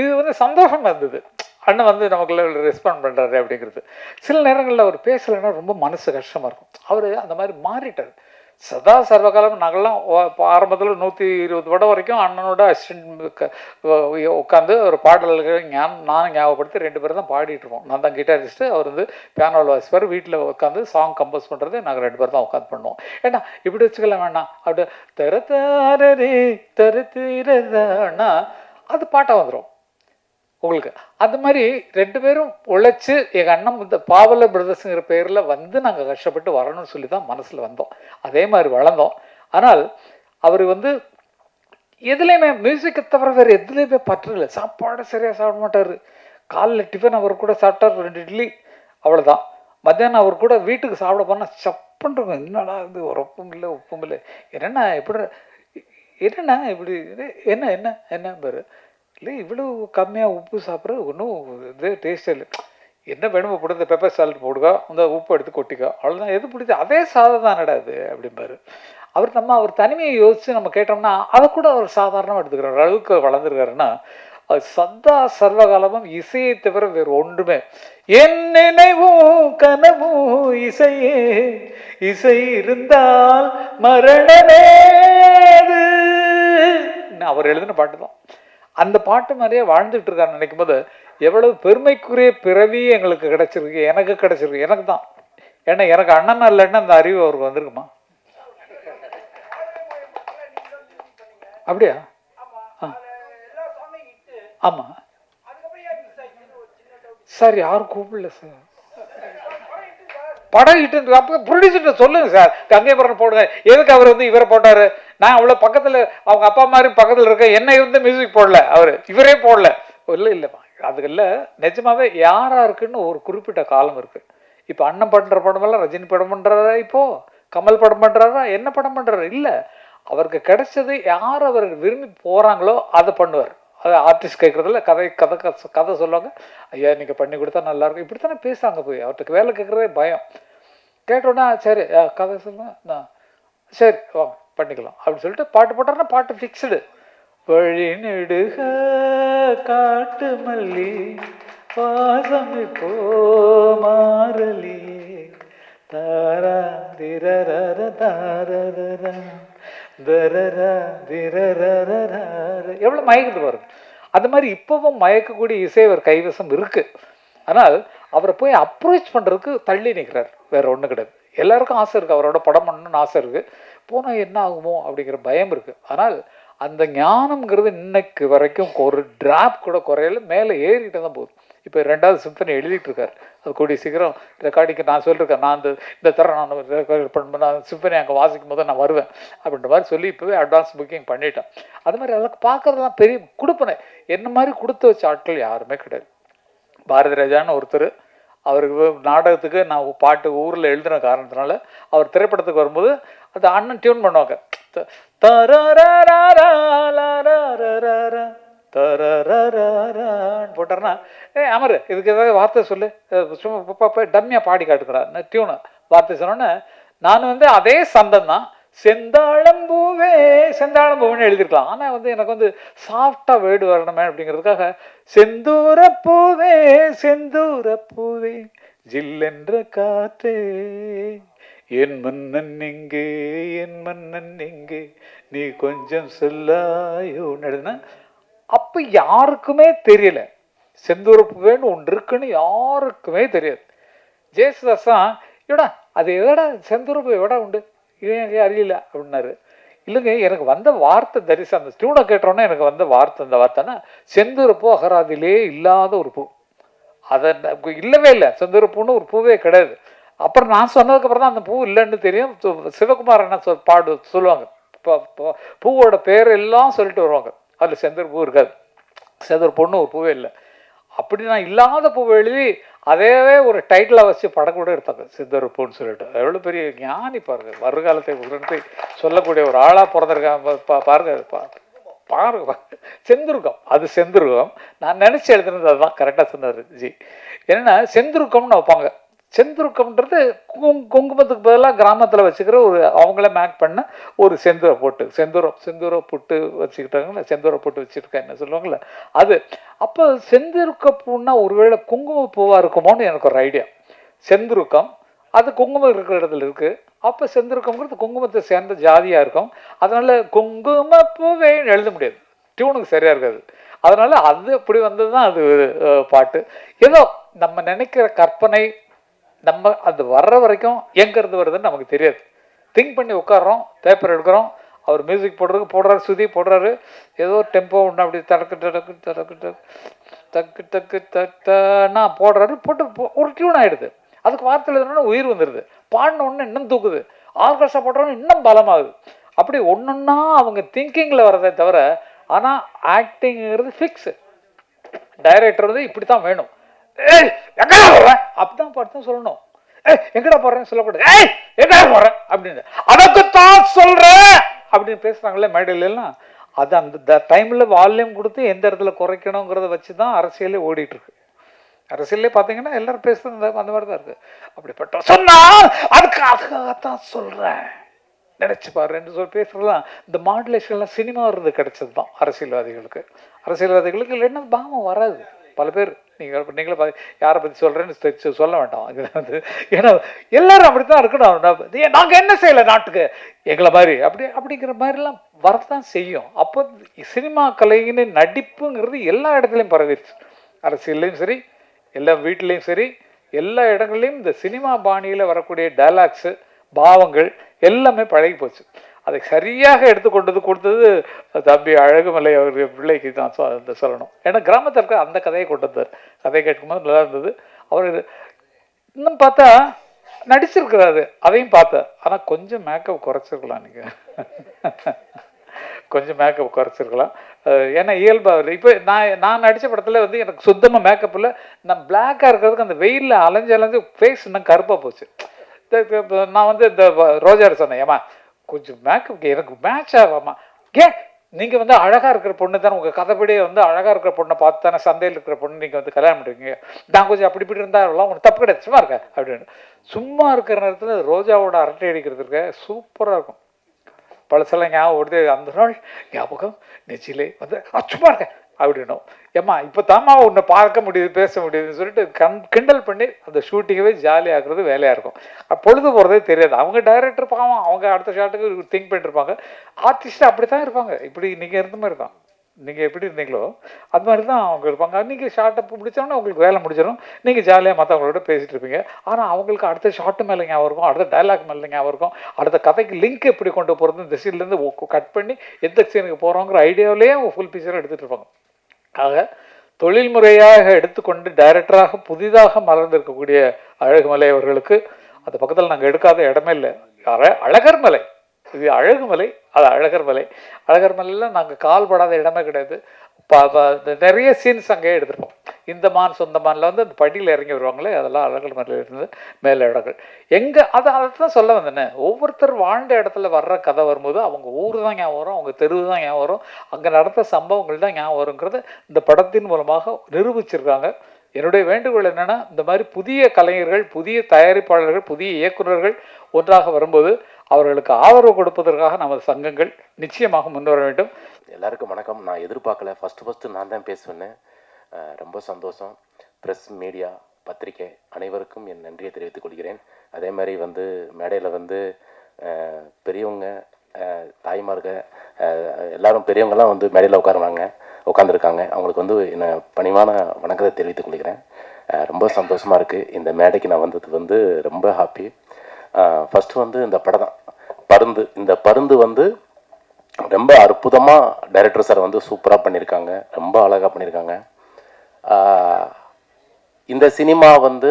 இது வந்து சந்தோஷமாக இருந்தது. அண்ணன் வந்து நமக்குள்ள ரெஸ்பாண்ட் பண்ணுறாரு அப்படிங்கிறது. சில நேரங்களில் அவர் பேசலைன்னா ரொம்ப மனசு கஷ்டமாக இருக்கும். அவர் அந்த மாதிரி மாறிட்டார். சதா சர்வகாலம் நாங்கள்லாம் ஆரம்பத்தில் 120 படம் வரைக்கும் அண்ணனோட அசிஸ்டன்ட் உட்காந்து ஒரு பாடல்கள் நானும் ஞாபகப்படுத்தி 2 பேரும் தான் பாடிட்டு இருக்கோம். நான் தான் கிட்டாரிஸ்ட்டு, அவர் வந்து பியானோவில் வாசிப்பார். வீட்டில் உட்காந்து சாங் கம்போஸ் பண்ணுறது நாங்கள் 2 பேர் தான் உட்காந்து பண்ணுவோம். ஏன்னா இப்படி வச்சுக்கலாம் வேண்டாம், அப்படி தரத்தாரே தரத்தீரதானா அது பாட்டாக வந்துடும் உங்களுக்கு. அது மாதிரி 2 பேரும் உழைச்சி எங்கள் அண்ணன் இந்த பாவல பிரதர்ஸுங்கிற பேரில் வந்து நாங்கள் கஷ்டப்பட்டு வரணும்னு சொல்லி தான் மனசில் வந்தோம். அதே மாதிரி வளர்ந்தோம். ஆனால் அவர் வந்து எதுலேயுமே மியூசிக்கை தவிர வேறு எதுலேயுமே பற்று இல்லை. சாப்பாடு சரியாக சாப்பிட மாட்டார். காலைல டிஃபன் அவர் கூட சாப்பிட்டார் 2 இட்லி, அவ்வளோதான். மத்தியானம் அவர் கூட வீட்டுக்கு சாப்பிட போனால் சப்புன்றிருக்கும். என்னடா இது உரப்பும் இல்லை உப்பும் இல்லை, என்னென்ன எப்படி என்னென்ன இப்படி என்ன என்ன என்ன பாரு இல்லை, இவ்வளோ கம்மியாக உப்பு சாப்பிட்றது ஒன்றும் இது டேஸ்ட்டே இல்லை. என்ன வேணுமோ போட்டு இந்த பெப்பர் சால்ட் போடுக்கோ, அந்த உப்பு எடுத்து கொட்டிக்கோ, அவ்வளோதான். எது பிடிச்சி அதே சாதம் தானடா அது அப்படிம்பாரு. அவர் தனிமையை யோசித்து நம்ம கேட்டோம்னா அதை கூட அவர் சாதாரணமாக எடுத்துக்கிறார். அளவுக்கு வளர்ந்துருக்காருன்னா அது சதா சர்வகாலமும் இசையை தவிர வேறு ஒன்றுமே. என் நினைவும் கனவும் இசையே, இசை இருந்தால் மரணமேது அவர் எழுதின பாட்டு தான். அந்த பாட்டு மாதிரியே வாழ்ந்துட்டு இருக்காரு நினைக்கும் போது எவ்வளவு பெருமைக்குரிய பிறவி எங்களுக்கு கிடைச்சிருக்கு, எனக்கு கிடைச்சிருக்கு. எனக்கு தான், ஏன்னா எனக்கு அண்ணன் இல்லைன்னா அந்த அறிவு அவருக்கு வந்திருக்குமா? அப்படியா? ஆமா சார், யாரும் கூப்பிடல சார். படம் இட்டு அப்போ ப்ரொடியூசர்கிட்ட சொல்லுங்க சார், கங்கைபுரம் போடுங்க. எதுக்கு அவர் வந்து இவரை போட்டாரு? நான் அவ்வளோ பக்கத்தில் அவங்க அப்பா மாதிரி பக்கத்தில் இருக்க என்னை வந்து மியூசிக் போடல, அவர் இவரே போடல. இல்லை இல்லைப்பா, அதுக்குள்ள நிஜமாவே யாரா இருக்குன்னு ஒரு குறிப்பிட்ட காலம் இருக்கு. இப்போ அண்ணன் பண்ணுற படமெல்லாம் ரஜினி படம் பண்ணுறாரா, இப்போ கமல் படம் பண்ணுறாரா, என்ன படம் பண்ணுறாரு? இல்லை, அவருக்கு கிடைச்சது யார் அவர் விரும்பி போகிறாங்களோ அதை பண்ணுவார். அது ஆர்டிஸ்ட் கேட்குறதில்ல, கதை சொல்லுவாங்க. ஐயா நீங்கள் பண்ணி கொடுத்தா நல்லாயிருக்கும், இப்படி தானே பேசுகிறாங்க. போய் அவர்கிட்ட வேலை கேட்குறதே பயம். கேட்டோன்னா சரி கதை சொல்லுவேன், நான் சரி வாங்க பண்ணிக்கலாம் அப்படின்னு சொல்லிட்டு பாட்டு போட்டாருன்னா பாட்டு ஃபிக்ஸ்டு. வழி நெடுக காட்டு மல்லி வாசம் இப்போ மாறலியே தாரா திரரர தாரரர தரரா திரரர. எவ்வளோ மயக்குது பாருங்க. அந்த மாதிரி இப்போவும் மயக்கக்கூடிய இசை அவர் கைவசம் இருக்கு. ஆனால் அவரை போய் அப்ரோச் பண்ணுறதுக்கு தள்ளி நிற்கிறார், வேற ஒன்றும் கிடையாது. எல்லாருக்கும் ஆசை இருக்குது, அவரோட படம் பண்ணணும்னு ஆசை இருக்குது, போனால் என்ன ஆகுமோ அப்படிங்கிற பயம் இருக்குது. ஆனால் அந்த ஞானம்ங்கிறது இன்னைக்கு வரைக்கும் ஒரு டிராப் கூட குறையில, மேலே ஏறிட்டு தான் போகுது. இப்போ 2வது சிம்பனி எழுதிட்டு இருக்காரு, அது கூடிய சீக்கிரம் ரெக்கார்டிங்க்கு நான் சொல்லியிருக்கேன், நான் இந்த தர நான் ரெக்கார்ட் பண்ண சிம்பனி அங்கே வாசிக்கும் போது நான் வருவேன் அப்படின்ற மாதிரி சொல்லி இப்போவே அட்வான்ஸ் புக்கிங் பண்ணிட்டேன். அது மாதிரி அதெல்லாம் பார்க்கறதுலாம் பெரிய கொடுப்பனை. என்ன மாதிரி கொடுத்து வச்ச ஆட்கள் யாருமே கிடையாது. பாரதி ராஜான்னு ஒருத்தர், அவருக்கு நாடகத்துக்கு நான் பாட்டு ஊரில் எழுதுன காரணத்தினால அவர் திரைப்படத்துக்கு வரும்போது அந்த அண்ணன் டியூன் பண்ணுவாங்க, போட்டார்னா அமரு இதுக்கு ஏதாவது வார்த்தை சொல்லு, சும்மா டம்மியாக பாடி காட்டுக்கிறார் டியூனு. வார்த்தை சொன்னோன்னே நான் அதே சந்தம் தான், செந்தாழம்பூவே செந்தாழம்பூவேன்னு எழுதிருக்கலாம். ஆனால் எனக்கு சாஃப்டாக வேர்டு வரணுமே அப்படிங்கிறதுக்காக செந்தூரப்பூவே செந்தூரப்பூவே ஜில்லென்ற காற்றே என் மன்னன் எங்கே என் மன்னன் எங்கே நீ கொஞ்சம் சொல்லாயோ எழுதுனா. அப்போ யாருக்குமே தெரியல செந்தூரப்பூவேன்னு ஒன்று இருக்குன்னு யாருக்குமே தெரியாது. ஜேசுதாஸ் தான் எடா அது எதடா செந்தூரப்பூ எடா உண்டு இது எனக்கு அறியல அப்படின்னாரு. இல்லைங்க, எனக்கு வந்த வார்த்தை தரிசா, அந்த டியூனை கேட்டோன்னே எனக்கு வந்த வார்த்தை, அந்த வார்த்தைன்னா செந்தூரப்பூ அகராதிலே இல்லாத ஒரு பூ. அதை இல்லவே இல்லை, செந்தூரப்பூன்னு ஒரு பூவே கிடையாது. அப்புறம் நான் சொன்னதுக்கப்புறம் தான் அந்த பூ இல்லைன்னு தெரியும். சிவகுமார் என்ன சொல்லுவாங்க, பூவோட பேர் எல்லாம் சொல்லிட்டு வருவாங்க, அதில் செந்தூர் பூ இருக்காது, செந்தூர் பூன்னு ஒரு பூவே இல்லை. அப்படி நான் இல்லாத பூவை எழுதி அதேவே ஒரு டைட்டிலாக வச்சு படம் கூட எடுத்தாங்க, சித்தருப்புன்னு சொல்லிட்டு. எவ்வளோ பெரிய ஞானி பாருங்க, வருங்காலத்தை உடனே சொல்லக்கூடிய ஒரு ஆளாக பிறந்திருக்காங்க பாருங்க. பாருங்க செந்துருக்கம், அது செந்துருக்கம். நான் நினச்சி எழுதுனது அதுதான், கரெக்டாக சொன்னார் ஜி. என்னென்னா செந்துருக்கம்னு வைப்பாங்க. செந்துருக்கம்ன்றது குங்குமத்துக்கு பதிலாக கிராமத்தில் வச்சுக்கிற ஒரு அவங்களே மேக் பண்ண ஒரு செந்தூரை போட்டு, செந்தூரை புட்டு வச்சுக்கிட்டாங்கன்னா செந்தூரை போட்டு வச்சுருக்கேன் என்ன சொல்லுவாங்கள்ல அது. அப்போ செந்துருக்க பூன்னா ஒருவேளை குங்கும பூவாக இருக்குமோன்னு எனக்கு ஒரு ஐடியா. செந்துருக்கம் அது குங்குமம் இருக்கிற இடத்துல இருக்குது. அப்போ செந்துருக்கம்ங்கிறது குங்குமத்தை சேர்ந்த ஜாதியாக இருக்கும். அதனால குங்கும பூவேன்னு எழுத முடியாது, டியூனுக்கு சரியாக இருக்காது. அதனால அது அப்படி வந்தது தான் அது பாட்டு. ஏதோ நம்ம நினைக்கிற கற்பனை நம்ம அது வர்ற வரைக்கும் எங்கேருந்து வருதுன்னு நமக்கு தெரியாது. திங்க் பண்ணி உட்காடுறோம், பேப்பர் எடுக்கிறோம், அவர் மியூசிக் போடுறாரு, சுதி போடுறாரு, ஏதோ டெம்போ ஒன்று அப்படி தடக்கு டக்கு டக்கு டக்கு டக்கு டக்குன்னா போடுறாரு, போட்டு ஒரு டியூன் ஆகிடுது. அதுக்கு வார்த்தை எழுதுனோன்னா உயிர் வந்துடுது, பாடின ஒன்று இன்னும் தூக்குது, ஆர்கெஸ்ட்ரா போடுறோன்னு இன்னும் பலமாகுது. அப்படி ஒன்றுன்னா அவங்க திங்கிங்கில் வர்றதை தவிர. ஆனால் ஆக்டிங்கிறது ஃபிக்ஸு. டைரக்டர் இப்படி தான் வேணும், ஏய் எங்கடா போடுறேன் அப்படிதான் பார்த்து சொல்லணும், ஏய் எங்கடா போடுறேன்னு சொல்லக்கூடாது, ஏய் எங்கடா போடுறேன் அப்படின்னு அதுக்குத்தான் சொல்றேன் அப்படின்னு பேசுறாங்களே மேடையிலாம். அது அந்த டைம்ல வால்யூம் கொடுத்து எந்த இடத்துல குறைக்கணுங்கிறத வச்சு தான் அரசியலே ஓடிட்டு இருக்கு. அரசியலே பார்த்தீங்கன்னா எல்லாரும் பேசுறது அந்த மாதிரி தான் இருக்கு. அப்படிப்பட்ட சொன்னா அதுக்காகத்தான் சொல்றேன் நினைச்சு பாருன்னு சொல்லி பேசுறதுதான். இந்த மாடுலேஷன்லாம் சினிமா இருந்து கிடைச்சது தான் அரசியல்வாதிகளுக்கு. அரசியல்வாதிகளுக்கு இல்லைன்னா பாவம் வராது. பல பேர் நீங்களே யாரை பற்றி சொல்கிறேன்னு சொல்ல வேண்டாம். இது ஏன்னா எல்லாரும் அப்படித்தான் இருக்கணும். நாங்கள் என்ன செய்யலை நாட்டுக்கு எங்களை மாதிரி அப்படிங்கிற மாதிரிலாம் வரத்தான் செய்யும். அப்போ சினிமா கலைன்னு நடிப்புங்கிறது எல்லா இடத்துலையும் பரவிடுச்சு. அரசியல்லையும் சரி, எல்லா வீட்லேயும் சரி, எல்லா இடங்கள்லையும் இந்த சினிமா பாணியில் வரக்கூடிய டைலாக்ஸு, பாவங்கள் எல்லாமே பழகி போச்சு. அதை சரியாக எடுத்துக்கொண்டது கொடுத்தது தம்பி அழகுமலை அவருடைய பிள்ளைக்கு தான் சொல்லணும். ஏன்னா கிராமத்தில் இருக்க அந்த கதையை கொண்டு வந்தார். கதையை கேட்கும்போது நல்லா இருந்தது. அவர் இன்னும் பார்த்தா நடிச்சிருக்கிறாரு, அதையும் பார்த்தேன். ஆனால் கொஞ்சம் மேக்கப் குறைச்சிருக்கலாம், நீங்கள் கொஞ்சம் மேக்கப் குறைச்சிருக்கலாம். ஏன்னா இயல்பாக இப்போ நான் நடித்த படத்தில் எனக்கு சுத்தமாக மேக்கப் இல்லை. நான் பிளாக்காக இருக்கிறதுக்கு அந்த வெயிலில் அலைஞ்சு ஃபேஸ் இன்னும் கருப்பாக போச்சு. நான் இந்த ரோஜார் சொன்னேன், ஏமா கொஞ்சம் மேக்கப் எனக்கு மேட்ச் ஆகாமா, ஏன் நீங்கள் அழகாக இருக்கிற பொண்ணு தானே, உங்கள் கதைப்படியே அழகாக இருக்கிற பொண்ணை பார்த்து தானே சந்தையில் இருக்கிற பொண்ணு நீங்கள் கல்யாணம் பண்ணுறீங்க, நான் கொஞ்சம் அப்படி இப்படி இருந்தாலும் உனக்கு தப்பு கிடையாது, சும்மா இருக்க அப்படின்னு. சும்மா இருக்கிற நேரத்தில் ரோஜாவோட அரட்டை அடிக்கிறது இருக்க சூப்பராக இருக்கும். பழசெல்லாம் ஞாபகம் வருது. அந்த நாள் ஞாபகம் நெச்சிலே வந்து சும்மா இருக்க அப்படின்னும். ஏம்மா இப்போ தாம்மா உன்னை பார்க்க முடியுது பேச முடியுதுன்னு சொல்லிட்டு கிண்டல் பண்ணி அந்த ஷூட்டிங்கவே ஜாலியாகிறது வேலையாக இருக்கும். பொழுது போகிறதே தெரியாது. அவங்க டைரக்டர் பாவம், அவங்க அடுத்த ஷாட்டுக்கு திங்க் பண்ணிட்டுருப்பாங்க. ஆர்டிஸ்ட் அப்படி தான் இருப்பாங்க. இப்படி நீங்கள் இருந்த மாதிரி தான், நீங்கள் எப்படி இருந்தீங்களோ அது மாதிரி தான் அவங்க இருப்பாங்க. நீங்கள் ஷார்ட்டை முடித்தோன்னே உங்களுக்கு வேலை முடிச்சிடும். நீங்கள் ஜாலியாக மற்றவங்களோட பேசிகிட்டு இருப்பீங்க. ஆனால் அவங்களுக்கு அடுத்த ஷார்ட்டு மேலே ஞாபகம் இருக்கும், அடுத்த டைலாக் மேலே ஞாபகம் இருக்கும், அடுத்த கதைக்கு லிங்க் எப்படி கொண்டு போகிறது, இந்த சீன்லேருந்து கட் பண்ணி எந்த சீனுக்கு போகிறோங்கிற ஐடியாவிலேயே அவங்க ஃபுல் பிக்சரை எடுத்துகிட்டு இருப்பாங்க. ஆக தொழில்முறையாக எடுத்துக்கொண்டு டைரக்டராக புதிதாக மலர்ந்திருக்கக்கூடிய அழகுமலை அவர்களுக்கு அந்த பக்கத்தில் நாங்கள் எடுக்காத இடமே இல்லை. அழகர் மலை, இது அழகுமலை, அது அழகர் மலை. அழகர் மலையில் நாங்கள் கால் படாத இடமே கிடையாது. நிறைய சீன்ஸ் அங்கேயே எடுத்துருப்போம். இந்த மான் சொந்த மானில் வந்து அந்த படியில் இறங்கி வருவாங்களே, அதெல்லாம் அழகர் மலையில் இருந்து மேலே இடங்கள் எங்கே அதை தான் சொல்ல வந்தேனே. ஒவ்வொருத்தர் வாழ்ந்த இடத்துல வர்ற கதை வரும்போது அவங்க ஊர் தான் ஞாபகம் வரும், அவங்க தெருவு தான் ஞாபகம் வரும், அங்கே நடந்த சம்பவங்கள் தான் ஞாபகம் வருங்கிறத இந்த படத்தின் மூலமாக நிரூபிச்சிருக்காங்க. என்னுடைய வேண்டுகோள் என்னென்னா, இந்த மாதிரி புதிய கலைஞர்கள், புதிய தயாரிப்பாளர்கள், புதிய இயக்குநர்கள் ஒன்றாக வரும்போது அவர்களுக்கு ஆதரவு கொடுப்பதற்காக நமது சங்கங்கள் நிச்சயமாக முன்வர வேண்டும். எல்லாருக்கும் வணக்கம். நான் எதிர்பார்க்கல, ஃபஸ்ட்டு நான் தான் பேசுவேன்னு. ரொம்ப சந்தோஷம். ப்ரெஸ், மீடியா, பத்திரிகை அனைவருக்கும் என் நன்றியை தெரிவித்துக் கொள்கிறேன். அதே மாதிரி வந்து மேடையில் வந்து பெரியவங்க, தாய்மார்கள், எல்லாரும் பெரியவங்களாம் வந்து மேடையில் உட்காந்துருக்காங்க. அவங்களுக்கு வந்து என்ன பணிவான வணக்கத்தை தெரிவித்துக் கொள்கிறேன். ரொம்ப சந்தோஷமாக இருக்குது. இந்த மேடைக்கு நான் வந்தது வந்து ரொம்ப ஹாப்பி. ஃபஸ்ட்டு வந்து இந்த படம் தான் பருந்து. இந்த பருந்து வந்து ரொம்ப அற்புதமாக டைரக்டர் சார் வந்து சூப்பராக பண்ணியிருக்காங்க, ரொம்ப அழகாக பண்ணியிருக்காங்க. இந்த சினிமா வந்து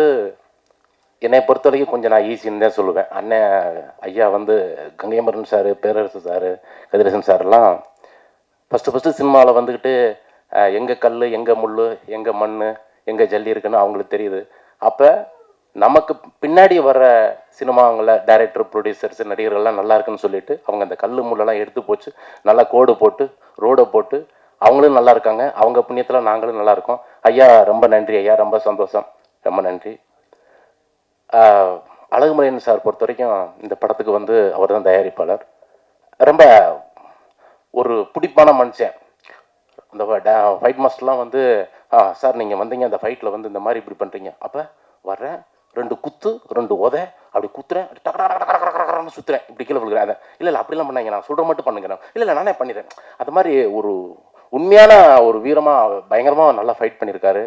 என்னை பொறுத்த வரைக்கும் கொஞ்சம் நான் ஈஸின்னு தான் சொல்லுவேன். அண்ணன் ஐயா வந்து கங்கைமரன் சார், பேரரசு சார், கதிரேசன் சார்லாம் ஃபஸ்ட்டு சினிமாவில் வந்துக்கிட்டு எங்கே கல், எங்கே முள், எங்கே மண், எங்கே ஜல்லி இருக்குன்னு அவங்களுக்கு தெரியுது. அப்போ நமக்கு பின்னாடி வர சினிமாவில் டைரக்டர், ப்ரொடியூசர்ஸ், நடிகர்கள்லாம் நல்லா இருக்குன்னு சொல்லிட்டு அவங்க அந்த கல் முள்ளெல்லாம் எடுத்து போச்சு, நல்லா கோடு போட்டு ரோடை போட்டு அவங்களும் நல்லா இருக்காங்க. அவங்க புண்ணியத்தில் நாங்களும் நல்லா இருக்கோம். ஐயா ரொம்ப நன்றி ஐயா, ரொம்ப சந்தோஷம், ரொம்ப நன்றி. அழகுமலையன் சார் பொறுத்த வரைக்கும் இந்த படத்துக்கு வந்து அவர் தான் தயாரிப்பாளர். ரொம்ப ஒரு பிடிப்பான மனுஷன். இந்த ஃபைட் மாஸ்டர்லாம் வந்து சார் நீங்கள் வந்தீங்க அந்த ஃபைட்டில் வந்து இந்த மாதிரி இப்படி பண்ணுறீங்க, அப்போ வர்றேன் 2 குத்து 2 உதை, அப்படி குத்துறேன், டக்கடன்னு சுற்றுறேன், இப்படி கீழே விழுகிறேன். அதை இல்லை அப்படிலாம் பண்ணாங்க, நான் சொல்கிற மட்டும் பண்ணுங்க, இல்லை நானே பண்ணிடுறேன். அது மாதிரி ஒரு உண்மையான ஒரு வீரமாக பயங்கரமாக நல்லா ஃபைட் பண்ணியிருக்காரு.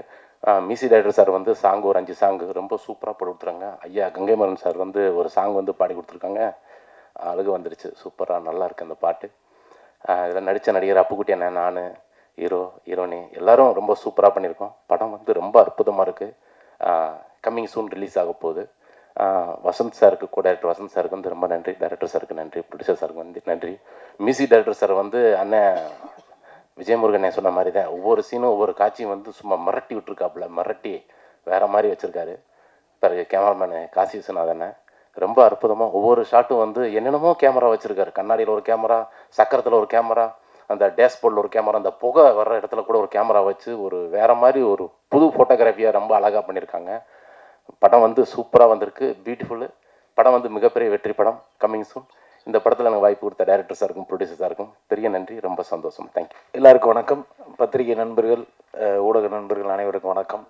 மியூசிக் டைரக்டர் சார் வந்து சாங் ஒரு 5 சாங்கு ரொம்ப சூப்பராக போட்டு கொடுத்துருங்க. ஐயா கங்கைமரன் சார் வந்து ஒரு சாங் வந்து பாடி கொடுத்துருக்காங்க, அழகு வந்துருச்சு, சூப்பராக நல்லா இருக்குது அந்த பாட்டு. இதில் நடித்த நடிகர் அப்புக்குட்டி அண்ணன், நான், ஹீரோனி எல்லாரும் ரொம்ப சூப்பராக பண்ணியிருக்கோம். படம் வந்து ரொம்ப அற்புதமாக இருக்குது. கம்மிங் சூன் ரிலீஸ் ஆக போகுது. வசந்த் சாருக்கு, கோ டைரக்டர் வசந்த் சாருக்கு வந்து ரொம்ப நன்றி, டைரக்டர் சாருக்கு நன்றி, ப்ரொடியூசர் சாருக்கு வந்து நன்றி. மியூசிக் டைரக்டர் சார் வந்து அண்ணன் விஜயமுருகன் சொன்ன மாதிரி தான் ஒவ்வொரு சீனும் ஒவ்வொரு காட்சியும் வந்து சும்மா மிரட்டி விட்டுருக்காப்புல, மிரட்டி வேறு மாதிரி வச்சுருக்காரு. பிறகு கேமராமேனு காசி விஸ்வநாதன் ரொம்ப அற்புதமாக ஒவ்வொரு ஷாட்டும் வந்து என்னென்னமோ கேமரா வச்சுருக்காரு. கண்ணாடியில் ஒரு கேமரா, சக்கரத்தில் ஒரு கேமரா, அந்த டேஷ்போர்டில் ஒரு கேமரா, அந்த புகை வர்ற இடத்துல கூட ஒரு கேமரா வச்சு ஒரு வேறு மாதிரி ஒரு புது ஃபோட்டோகிராஃபியாக ரொம்ப அழகாக பண்ணியிருக்காங்க. படம் வந்து சூப்பராக வந்திருக்கு, பியூட்டிஃபுல்லு. படம் வந்து மிகப்பெரிய வெற்றி படம், கம்மிங் சூன். இந்த படத்தில் எனக்கு வாய்ப்பு கொடுத்த டைரக்டர் சாருக்கும் ப்ரொடியூசர் சாருக்கும் பெரிய நன்றி, ரொம்ப சந்தோஷம். தேங்க்யூ. எல்லாருக்கும் வணக்கம். பத்திரிகை நண்பர்கள், ஊடக நண்பர்கள் அனைவருக்கும் வணக்கம்.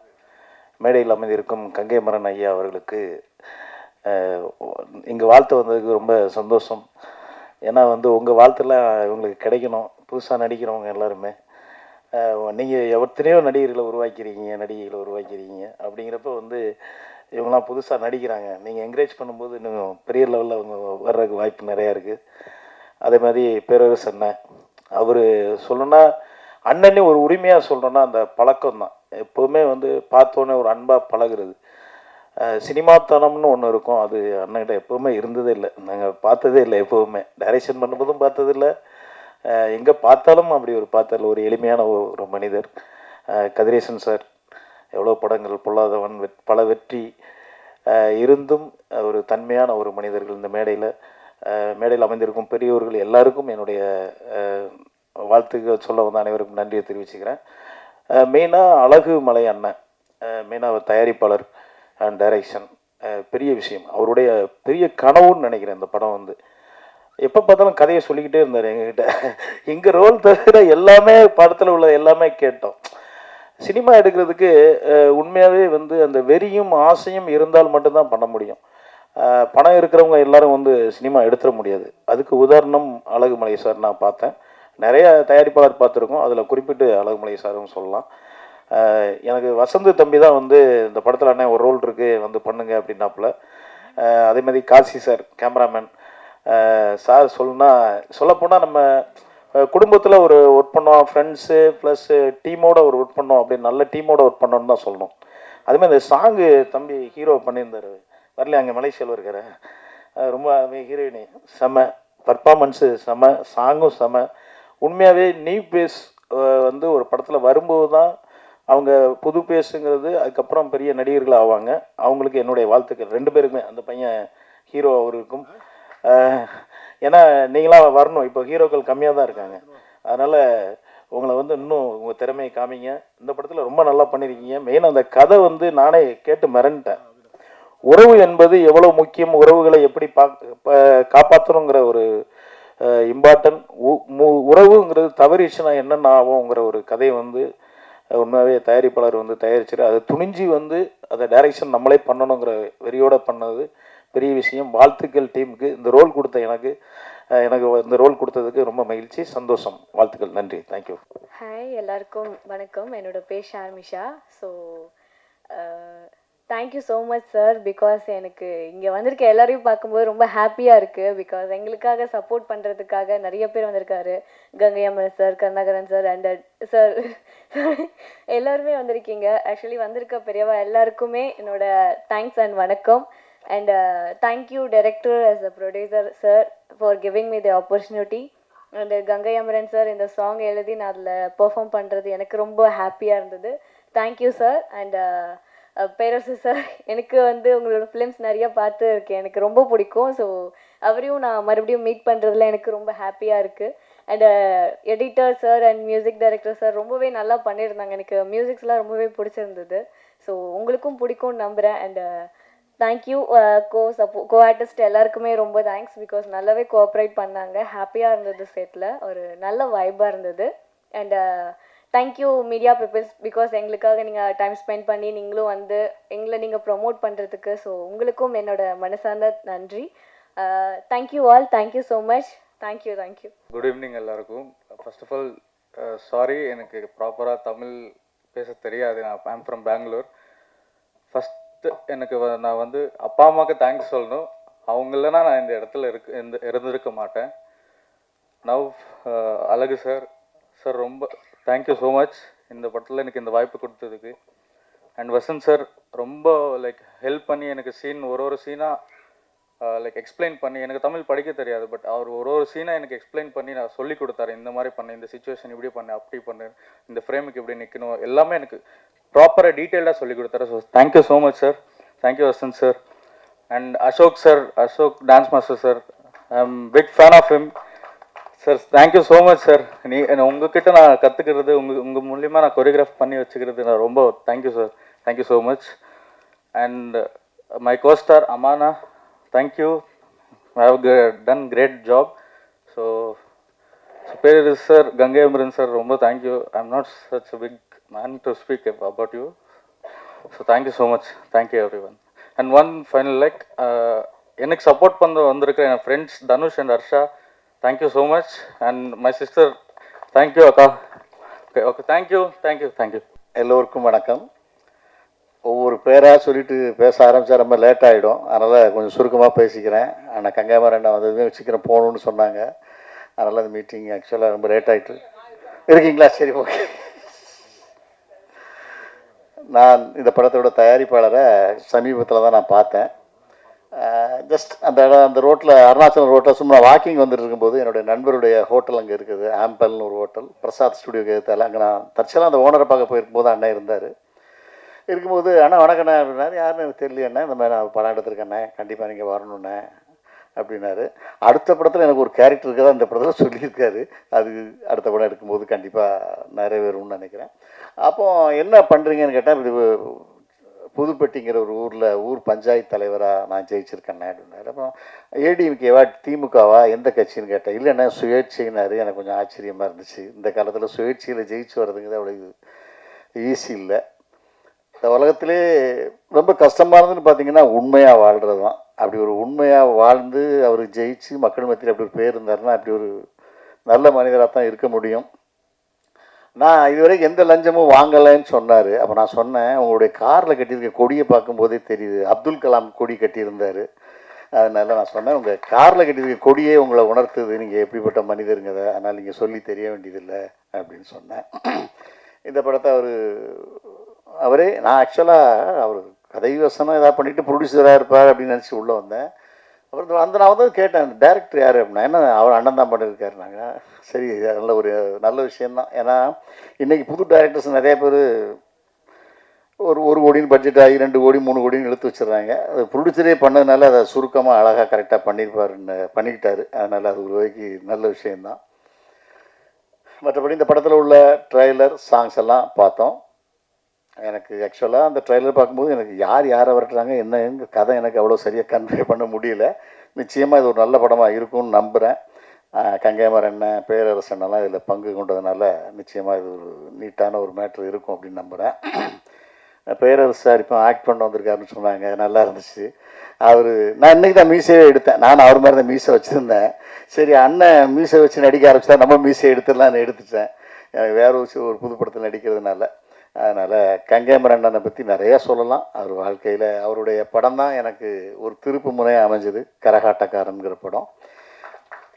மேடையில் அமைந்திருக்கும் கங்கைமரன் ஐயா அவர்களுக்கு இங்கே வாழ்த்து வந்ததுக்கு ரொம்ப சந்தோஷம். ஏன்னா வந்து உங்கள் வாழ்த்தெல்லாம் இவங்களுக்கு கிடைக்கணும். புதுசாக நடிக்கிறவங்க எல்லாருமே நீங்கள் எத்தனையோ நடிகர்களை நடிகைகளை உருவாக்கிறீங்க. அப்படிங்கிறப்ப வந்து இவங்களாம் புதுசாக நடிக்கிறாங்க, நீங்கள் என்கரேஜ் பண்ணும்போது இன்னும் பெரிய லெவலில் அவங்க வர்றதுக்கு வாய்ப்பு நிறையா இருக்குது. அதே மாதிரி பேரரசு அண்ணன், அவர் சொல்லணுன்னா அண்ணனே ஒரு உரிமையாக சொல்கிறோன்னா அந்த பழக்கம் தான். எப்போவுமே வந்து பார்த்தோன்னே ஒரு அன்பாக பழகுறது, சினிமாத்தனம்னு ஒன்று இருக்கும். அது அண்ணன்கிட்ட எப்போவுமே இருந்ததே இல்லை, நாங்கள் பார்த்ததே இல்லை. எப்போவுமே டைரக்ஷன் பண்ணும்போதும் பார்த்ததில்லை, எங்கே பார்த்தாலும் அப்படி ஒரு பார்த்தால ஒரு எளிமையான ஒரு மனிதர். கதிரேசன் சார் எவ்வளோ படங்கள், பொல்லாதவன், பல வெற்றி இருந்தும் ஒரு தன்மையான ஒரு மனிதர்கள். இந்த மேடையில் அமைந்திருக்கும் பெரியவர்கள் எல்லாருக்கும் என்னுடைய வாழ்த்துக்கள் சொல்ல வந்த அனைவருக்கும் நன்றியை தெரிவிச்சுக்கிறேன். மெயினாக அழகுமலை அண்ணன், மெயினாக அவர் தயாரிப்பாளர் அண்ட் டைரக்ஷன், பெரிய விஷயம். அவருடைய பெரிய கனவுன்னு நினைக்கிறேன் இந்த படம் வந்து. எப்போ பார்த்தாலும் கதையை சொல்லிக்கிட்டே இருந்தார் எங்ககிட்ட. எங்கள் ரோல் தவிர எல்லாமே படத்தில் உள்ள எல்லாமே கேட்டோம். சினிமா எடுக்கிறதுக்கு உண்மையாகவே வந்து அந்த வெறியும் ஆசையும் இருந்தால் மட்டும்தான் பண்ண முடியும். பணம் இருக்கிறவங்க எல்லாரும் வந்து சினிமா எடுத்துட முடியாது. அதுக்கு உதாரணம் அழகுமலை சார் நான் பார்த்தேன். நிறைய தயாரிப்பாளர் பார்த்துருக்கோம், அதில் குறிப்பிட்டு அழகுமலை சாரும் சொல்லலாம். எனக்கு வசந்த் தம்பி தான் வந்து இந்த படத்தில் அண்ணே ஒரு ரோல் இருக்குது வந்து பண்ணுங்க அப்படின்னாப்புல. அதே மாதிரி காசி சார் கேமராமேன் சார் சொல்லப்போனால் நம்ம குடும்பத்தில் ஒரு ஒர்க் பண்ணோம், ஃப்ரெண்ட்ஸு ப்ளஸ் டீமோட ஒரு ஒர்க் பண்ணோம், அப்படின்னு நல்ல டீமோட ஒர்க் பண்ணோன்னு தான் சொல்லணும். அதுமாதிரி இந்த சாங்கு தம்பி ஹீரோ பண்ணியிருந்தார், வரல அங்கே மலேசியாவில் இருக்கிற ரொம்ப ஹீரோயினி செம பர்ஃபார்மன்ஸு செம, சாங்கும் செம. உண்மையாகவே நியூ பேஸ் வந்து ஒரு படத்தில் வரும்போது தான் அவங்க புது பேஸுங்கிறது அதுக்கப்புறம் பெரிய நடிகர்கள் ஆவாங்க. அவங்களுக்கு என்னுடைய வாழ்த்துக்கள் ரெண்டு பேருக்குமே, அந்த பையன் ஹீரோ அவருக்கும். ஏன்னா நீங்களாம் வரணும், இப்போ ஹீரோக்கள் கம்மியாக தான் இருக்காங்க. அதனால் உங்களை வந்து இன்னும் உங்கள் திறமையை காமிங்க. இந்த படத்தில் ரொம்ப நல்லா பண்ணியிருக்கீங்க. மெயினாக அந்த கதை வந்து நானே கேட்டு மிரண்டேன். உறவு என்பது எவ்வளோ முக்கியம், உறவுகளை எப்படி காப்பாற்றணுங்கிற ஒரு இம்பார்ட்டன்ட், உறவுங்கிறது தவறிச்சுன்னா என்னென்ன ஆகுங்கிற ஒரு கதையை வந்து உண்மையாகவே தயாரிப்பாளர் வந்து தயாரிச்சிரு அதை துணிஞ்சு வந்து அதை டைரக்ஷன் நம்மளே பண்ணணுங்கிற வெறியோட பண்ணது பெரிய விஷயம். வாழ்த்துக்கள் டீமுக்கு. இந்த ரோல் கொடுத்த எனக்கு இந்த ரோல் கொடுத்ததுக்கு ரொம்ப மகிழ்ச்சி, சந்தோஷம். வாழ்த்துக்கள், நன்றி, தேங்க்யூ. ஹாய், எல்லாருக்கும் வணக்கம். என்னோட பேர் Sharmisha. So thank you so much sir, because எனக்கு இங்கே வந்திருக்க எல்லாரையும் பார்க்கும்போது ரொம்ப ஹாப்பியாக இருக்குது. பிகாஸ் எங்களுக்காக சப்போர்ட் பண்ணுறதுக்காக நிறைய பேர் வந்திருக்காரு. Gangai Amman sir, Karunakaran sir and sir எல்லாருமே வந்திருக்கீங்க. ஆக்சுவலி வந்திருக்க பெரியவா எல்லாருக்குமே என்னோட தேங்க்ஸ் அண்ட் வணக்கம். And thank you director as a producer sir for giving me the opportunity. And Gangai Amaran sir இந்த சாங் எழுதி நான் அதில் பெர்ஃபார்ம் பண்ணுறது எனக்கு ரொம்ப ஹாப்பியாக இருந்தது. Thank you sir. And Perarasu sir, எனக்கு வந்து உங்களோட ஃபிலிம்ஸ் நிறையா பார்த்து இருக்கேன், எனக்கு ரொம்ப பிடிக்கும். ஸோ அவரையும் நான் மறுபடியும் மீட் பண்ணுறதுல எனக்கு ரொம்ப ஹாப்பியாக இருக்குது. And editor sir and music director sir ரொம்பவே நல்லா பண்ணியிருந்தாங்க. எனக்கு மியூசிக்ஸ்லாம் ரொம்பவே பிடிச்சிருந்தது. ஸோ உங்களுக்கும் பிடிக்கும்னு நம்புகிறேன். அண்ட் தேங்க்யூ கோ ஆர்டிஸ்ட் எல்லாருக்குமே ரொம்ப தேங்க்ஸ், பிகாஸ் நல்லாவே கோஆப்ரேட் பண்ணாங்க. ஹாப்பியாக இருந்தது, செட்டில் ஒரு நல்ல வைபாக இருந்தது. And thank you media peoples, because எங்களுக்காக நீங்கள் டைம் ஸ்பெண்ட் பண்ணி நீங்களும் வந்து எங்களை நீங்கள் ப்ரொமோட் பண்ணுறதுக்கு. ஸோ உங்களுக்கும் என்னோட மனசார்ந்த நன்றி. Thank you all, thank you so much. Thank you. Good evening எல்லாருக்கும். ஃபர்ஸ்ட் ஆஃப் ஆல் சாரி, எனக்கு ப்ராப்பராக தமிழ் பேச தெரியாது. நான் ஐம் ஃப்ரம் பெங்களூர். ஃபஸ்ட்டு எனக்கு நான் வந்து அப்பா அம்மாவுக்கு தேங்க்ஸ் சொல்லணும். அவங்க இல்லைனா நான் இந்த இடத்துல இருந்திருக்க மாட்டேன். நவ் அழகு சார் ரொம்ப தேங்க்யூ ஸோ மச் இந்த படத்தில் எனக்கு இந்த வாய்ப்பு கொடுத்ததுக்கு. அண்ட் வசந்த் சார் ரொம்ப ஹெல்ப் பண்ணி எனக்கு சீன் ஒரு சீனாக எக்ஸ்பிளைன் பண்ணி, எனக்கு தமிழ் படிக்க தெரியாது, பட் அவர் ஒரு சீனாக எனக்கு எக்ஸ்பிளைன் பண்ணி நான் சொல்லி கொடுத்தாரு. இந்த மாதிரி பண்ணு, இந்த சுச்சுவேஷன் இப்படி பண்ணு, அப்படி பண்ணு, இந்த ஃப்ரேமுக்கு இப்படி நிற்கணும், எல்லாமே எனக்கு ப்ராப்பராக டீட்டெயில்டாக சொல்லி கொடுத்தாரு. So thank you so much sir. Thank you Vasanth sir. And Ashok dance master sir, I am big fan of him sir. Thank you so much sir. உங்ககிட்ட நான் கற்றுக்கிறது, உங்கள் மூலியமாக நான் கொரியோகிராஃப் பண்ணி வச்சுக்கிறது நான் ரொம்ப thank you sir. Thank you so much. And my costar Amana, thank you. I have done great job. So பேர் சார், கங்கை அமரன் சார், ரொம்ப thank you. I am not such a big man to speak about you. So thank you so much. Thank you everyone. And one final எனக்கு சப்போர்ட் பண்ண வந்திருக்கிற என் friends Dhanush and Harsha, thank you so much. And my sister, thank you அக்கா. Okay thank you. எல்லோருக்கும் வணக்கம். ஒவ்வொரு பேராக சொல்லிட்டு பேச ஆரம்பித்தா ரொம்ப லேட் ஆகிடும், அதனால் கொஞ்சம் சுருக்கமாக பேசிக்கிறேன். ஆனால் கங்காமரன் வந்ததுமே சீக்கிரம் போகணுன்னு சொன்னாங்க, அதனால் அந்த மீட்டிங் ஆக்சுவலாக ரொம்ப லேட் ஆகிட்டு இருக்கீங்களா? சரி, ஓகே. நான் இந்த படத்தோட தயாரிப்பாளரை சமீபத்தில் தான் நான் பார்த்தேன். ஜஸ்ட் அந்த ரோட்டில், அருணாச்சலம் ரோட்டில் சும்மா வாக்கிங் வந்துட்டு இருக்கும்போது என்னுடைய நண்பருடைய ஹோட்டல் அங்கே இருக்குது, ஆம்பல்னு ஒரு ஹோட்டல், பிரசாத் ஸ்டுடியோக்கு எதிர்த்தால. அங்கே நான் தற்செயலாக அந்த ஓனரை பார்க்க போயிருக்கும்போது அண்ணன் இருந்தார். இருக்கும்போது அண்ணா வணக்கண்ணே அப்படின்னாரு. யாருன்னு எனக்கு தெரியலையண்ணே, இந்த மாதிரி நான் படம் எடுத்திருக்கேண்ணே, கண்டிப்பாக நீங்கள் வரணுண்ணே அப்படின்னாரு. அடுத்த படத்தில் எனக்கு ஒரு கேரக்டர் இருக்கதான் இந்த படத்தில் சொல்லியிருக்காரு. அது அடுத்த படம் எடுக்கும்போது கண்டிப்பாக நிறைவேறும்னு நினைக்கிறேன். அப்போது என்ன பண்ணுறீங்கன்னு கேட்டால், இப்படி புதுப்பட்டிங்கிற ஒரு ஊர் பஞ்சாயத்து தலைவராக நான் ஜெயிச்சிருக்கேன் அப்படின்னாரு. அப்புறம் ஏடிஎம்கேவா திமுகவா எந்த கட்சின்னு கேட்டேன். இல்லைன்னா சுயேட்சைனாரு. எனக்கு கொஞ்சம் ஆச்சரியமாக இருந்துச்சு. இந்த காலத்தில் சுயேட்சையில் ஜெயிச்சு வர்றதுங்கிறது அவ்வளோ ஈஸி இல்லை. இந்த உலகத்திலே ரொம்ப கஷ்டமானதுன்னு பார்த்தீங்கன்னா உண்மையாக வாழ்கிறது தான். அப்படி ஒரு உண்மையாக வாழ்ந்து அவர் ஜெயிச்சு மக்கள் மத்தியில் அப்படி ஒரு பேர் இருந்தாருன்னா அப்படி ஒரு நல்ல மனிதராக தான் இருக்க முடியும். நான் இதுவரைக்கும் எந்த லஞ்சமும் வாங்கலைன்னு சொன்னார். அப்போ நான் சொன்னேன், உங்களுடைய காரில் கட்டியிருக்க கொடியை பார்க்கும்போதே தெரியுது, அப்துல் கலாம் கொடி கட்டியிருந்தார். அதனால் நான் சொன்னேன், உங்கள் காரில் கட்டியிருக்க கொடியே உங்களை உணர்த்துது, நீங்கள் எப்படிப்பட்ட மனிதருங்கிறத, அதனால் நீங்கள் சொல்லி தெரிய வேண்டியதில்லை அப்படின்னு சொன்னேன். இந்த படத்தை அவரே நான் ஆக்சுவலாக அவர் கதை வசனம் ஏதாவது பண்ணிவிட்டு ப்ரொடியூசராக இருப்பார் அப்படின்னு நினச்சி உள்ளே வந்தேன். அப்புறம் நான் வந்து கேட்டேன், டேரக்டர் யார் அப்படின்னா, என்ன அவர் அண்ணன் தான் பண்ணியிருக்காரு. நாங்கள் சரி, நல்ல விஷயந்தான். ஏன்னா இன்றைக்கி புது டேரக்டர்ஸ் நிறைய பேர் ஒரு கோடின்னு பட்ஜெட் ஆகி 2 கோடி 3 கோடின்னு இழுத்து வச்சிடுறாங்க. அது ப்ரொடியூசரே பண்ணதுனால அதை சுருக்கமாக அழகாக கரெக்டாக பண்ணிக்கிட்டாரு. அதனால் அது ஒரு வகைக்கு நல்ல விஷயந்தான். மற்றபடி இந்த படத்தில் உள்ள ட்ரெய்லர் சாங்ஸ் எல்லாம் பார்த்தோம். எனக்கு ஆக்சுவலாக அந்த ட்ரெய்லர் பார்க்கும்போது எனக்கு யாரை வரட்டுறாங்க என்ன கதை எனக்கு அவ்வளோ சரியாக கன்வே பண்ண முடியல. நிச்சயமாக இது ஒரு நல்ல படமாக இருக்கும்னு நம்புகிறேன். கங்கைமரன் அண்ணன், பேரரசன் எல்லாம் இதில் பங்கு கொண்டதுனால நிச்சயமாக இது ஒரு நீட்டான ஒரு மேட்ரு இருக்கும் அப்படின்னு நம்புகிறேன். பேரரசு சார் இப்போ ஆக்ட் பண்ண வந்திருக்காருன்னு சொன்னாங்க, நல்லா இருந்துச்சு. நான் இன்றைக்கி தான் மீசையே எடுத்தேன். நான் அவர் மாதிரி தான் மீசை வச்சுருந்தேன். சரி, அண்ணன் மீசை வச்சு நடிக்க ஆரம்பிச்சா நம்ம மீசை எடுத்துடலான்னு எடுத்துட்டேன். எனக்கு வேற ஒரு புது படத்தில் நடிக்கிறதுனால. அதனால் கங்கைமரன் அண்ணனை பற்றி நிறையா சொல்லலாம். அவர் வாழ்க்கையில் அவருடைய படம் தான் எனக்கு ஒரு திருப்பு முறையாக அமைஞ்சது, கரகாட்டக்காரன்கிற படம்.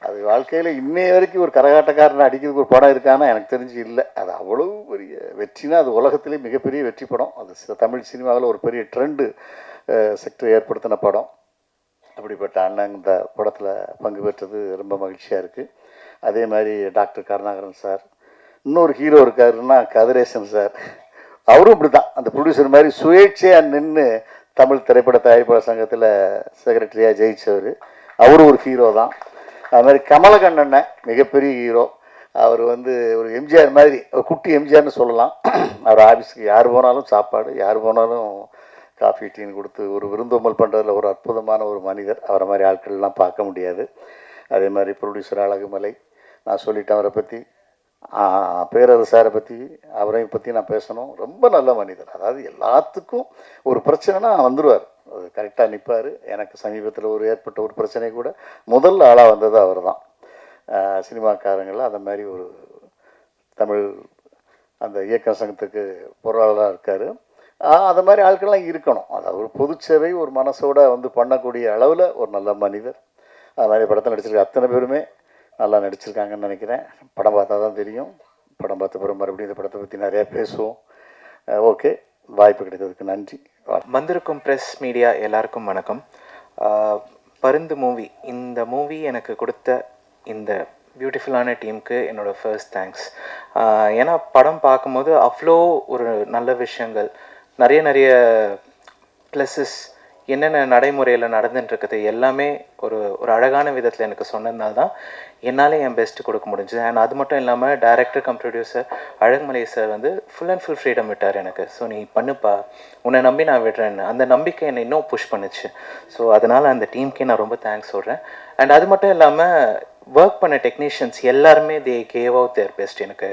அது வாழ்க்கையில் இன்னைய வரைக்கும் ஒரு கரகாட்டக்காரன் அடிக்கிறதுக்கு ஒரு படம் இருக்கான்னா எனக்கு தெரிஞ்சு இல்லை. அது அவ்வளோ பெரிய வெற்றினா, அது உலகத்திலே மிகப்பெரிய வெற்றி படம். அது தமிழ் சினிமாவில் ஒரு பெரிய ட்ரெண்டு செக்டர் ஏற்படுத்தின படம். அப்படிப்பட்ட அண்ணன் இந்த படத்தில் பங்கு பெற்றது ரொம்ப மகிழ்ச்சியாக இருக்குது. அதே மாதிரி டாக்டர் கருணாகரன் சார், இன்னொரு ஹீரோ இருக்காருன்னா கதிரேசன் சார். அவரும் இப்படி தான் அந்த ப்ரொடியூசர் மாதிரி சுயேட்சையாக நின்று தமிழ் திரைப்பட தயாரிப்பாளர் சங்கத்தில் செக்ரட்டரியாக ஜெயித்தவர். அவரும் ஒரு ஹீரோ தான். அது மாதிரி கமலக்கண்ணன் மிகப்பெரிய ஹீரோ. அவர் ஒரு எம்ஜிஆர் மாதிரி, ஒரு குட்டி எம்ஜிஆர்னு சொல்லலாம். அவர் ஆஃபீஸுக்கு யார் போனாலும் சாப்பாடு, யார் போனாலும் காஃபி டீன்னு கொடுத்து ஒரு விருந்தோம்பல் பண்ணுறதுல ஒரு அற்புதமான ஒரு மனிதர். அவரை மாதிரி ஆட்கள்லாம் பார்க்க முடியாது. அதே மாதிரி ப்ரொடியூசர் அழகுமலை, நான் சொல்லிட்டேன் அவரை பற்றி. பேரரசு சாரை பற்றி, அவரையும் பற்றி நான் பேசணும். ரொம்ப நல்ல மனிதர். அதாவது எல்லாத்துக்கும் ஒரு பிரச்சனைனா வந்துடுவார், அது கரெக்டாக நிற்பார். எனக்கு சமீபத்தில் ஏற்பட்ட ஒரு பிரச்சனை கூட முதல் ஆளாக வந்தது அவர் தான். சினிமாக்காரங்களில் அந்த மாதிரி ஒரு தமிழ் அந்த இயக்க சங்கத்துக்கு பொருளாளராக இருக்கார். அந்த மாதிரி ஆட்கள்லாம் இருக்கணும். அதாவது ஒரு பொதுச்சேவை ஒரு மனசோட பண்ணக்கூடிய அளவில் ஒரு நல்ல மனிதர். அது மாதிரி படத்தில் நடிச்சிருக்க அத்தனை பேருமே நல்லா நடிச்சிருக்காங்கன்னு நினைக்கிறேன். படம் பார்த்தா தான் தெரியும். படம் பார்த்த பிறகு மறுபடியும் இந்த படத்தை பற்றி நிறையா பேசுவோம். ஓகே, வாய்ப்பு கிடைத்ததுக்கு நன்றி. வந்திருக்கும் ப்ரெஸ் மீடியா எல்லாருக்கும் வணக்கம். பருந்து மூவி, இந்த மூவி எனக்கு கொடுத்த இந்த பியூட்டிஃபுல்லான டீமுக்கு என்னோடய ஃபர்ஸ்ட் தேங்க்ஸ். ஏன்னா படம் பார்க்கும்போது அவ்வளோ ஒரு நல்ல விஷயங்கள், நிறைய ப்ளஸஸ், என்னென்ன நடைமுறையில் நடந்துட்டுருக்குது எல்லாமே ஒரு அழகான விதத்தில் எனக்கு சொன்னதுனால தான் என்னால் என் பெஸ்ட்டு கொடுக்க முடிஞ்சுது. அண்ட் அது மட்டும் இல்லாமல் director come producer Alagumalai sir full and full freedom விட்டார் எனக்கு. ஸோ நீ பண்ணுப்பா, உன்னை நம்பி நான் விடுறேன்னு. அந்த நம்பிக்கை என்னை இன்னும் புஷ் பண்ணுச்சு. ஸோ அதனால் அந்த டீமுக்கே நான் ரொம்ப தேங்க்ஸ் சொல்கிறேன். அண்ட் அது மட்டும் இல்லாமல் ஒர்க் பண்ண டெக்னீஷியன்ஸ் எல்லாருமே they gave out their best. எனக்கு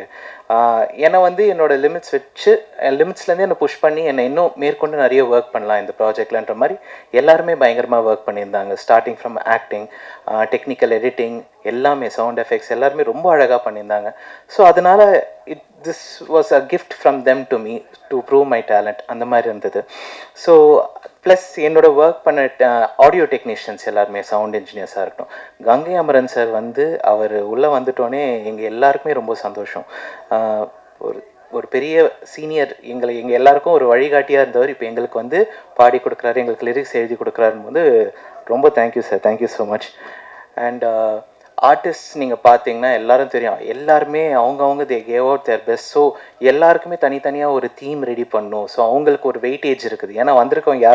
என்னை என்னோட லிமிட்ஸ்லேருந்து என்னை புஷ் பண்ணி என்னை இன்னும் மேற்கொண்டு நிறைய ஒர்க் பண்ணலாம் இந்த ப்ராஜெக்ட்லன்ற மாதிரி எல்லாருமே பயங்கரமாக ஒர்க் பண்ணியிருந்தாங்க. Starting from acting, technical editing, எல்லாமே சவுண்ட் எஃபெக்ட்ஸ் எல்லாருமே ரொம்ப அழகாக பண்ணியிருந்தாங்க. ஸோ அதனால் this was a gift from them to me to prove my talent, அந்த மாதிரி இருந்தது. ஸோ ப்ளஸ் என்னோட ஒர்க் பண்ண ஆடியோ டெக்னீஷியன்ஸ் எல்லாருமே, சவுண்ட் இன்ஜினியர்ஸாக இருக்கட்டும். கங்கை அமரன் சார் அவர் உள்ளே வந்துட்டோன்னே எங்கள் எல்லாருக்குமே ரொம்ப சந்தோஷம். ஒரு பெரிய சீனியர், எங்கள் எல்லாருக்கும் ஒரு வழிகாட்டியாக இருந்தவர் இப்போ எங்களுக்கு பாடி கொடுக்குறாரு, எங்களுக்கு லிரிக்ஸ் எழுதி கொடுக்குறாருன்னு ரொம்ப thank you sir, thank you so much. And artist நீங்கள் பார்த்தீங்கன்னா எல்லாரும் தெரியும், எல்லாருமே அவங்கவுங்க they gave out their best. So எல்லாருக்குமே தனித்தனியாக ஒரு தீம் ரெடி பண்ணணும். ஸோ அவங்களுக்கு ஒரு வெயிட்டேஜ் இருக்குது. ஏன்னா வந்திருக்கவங்க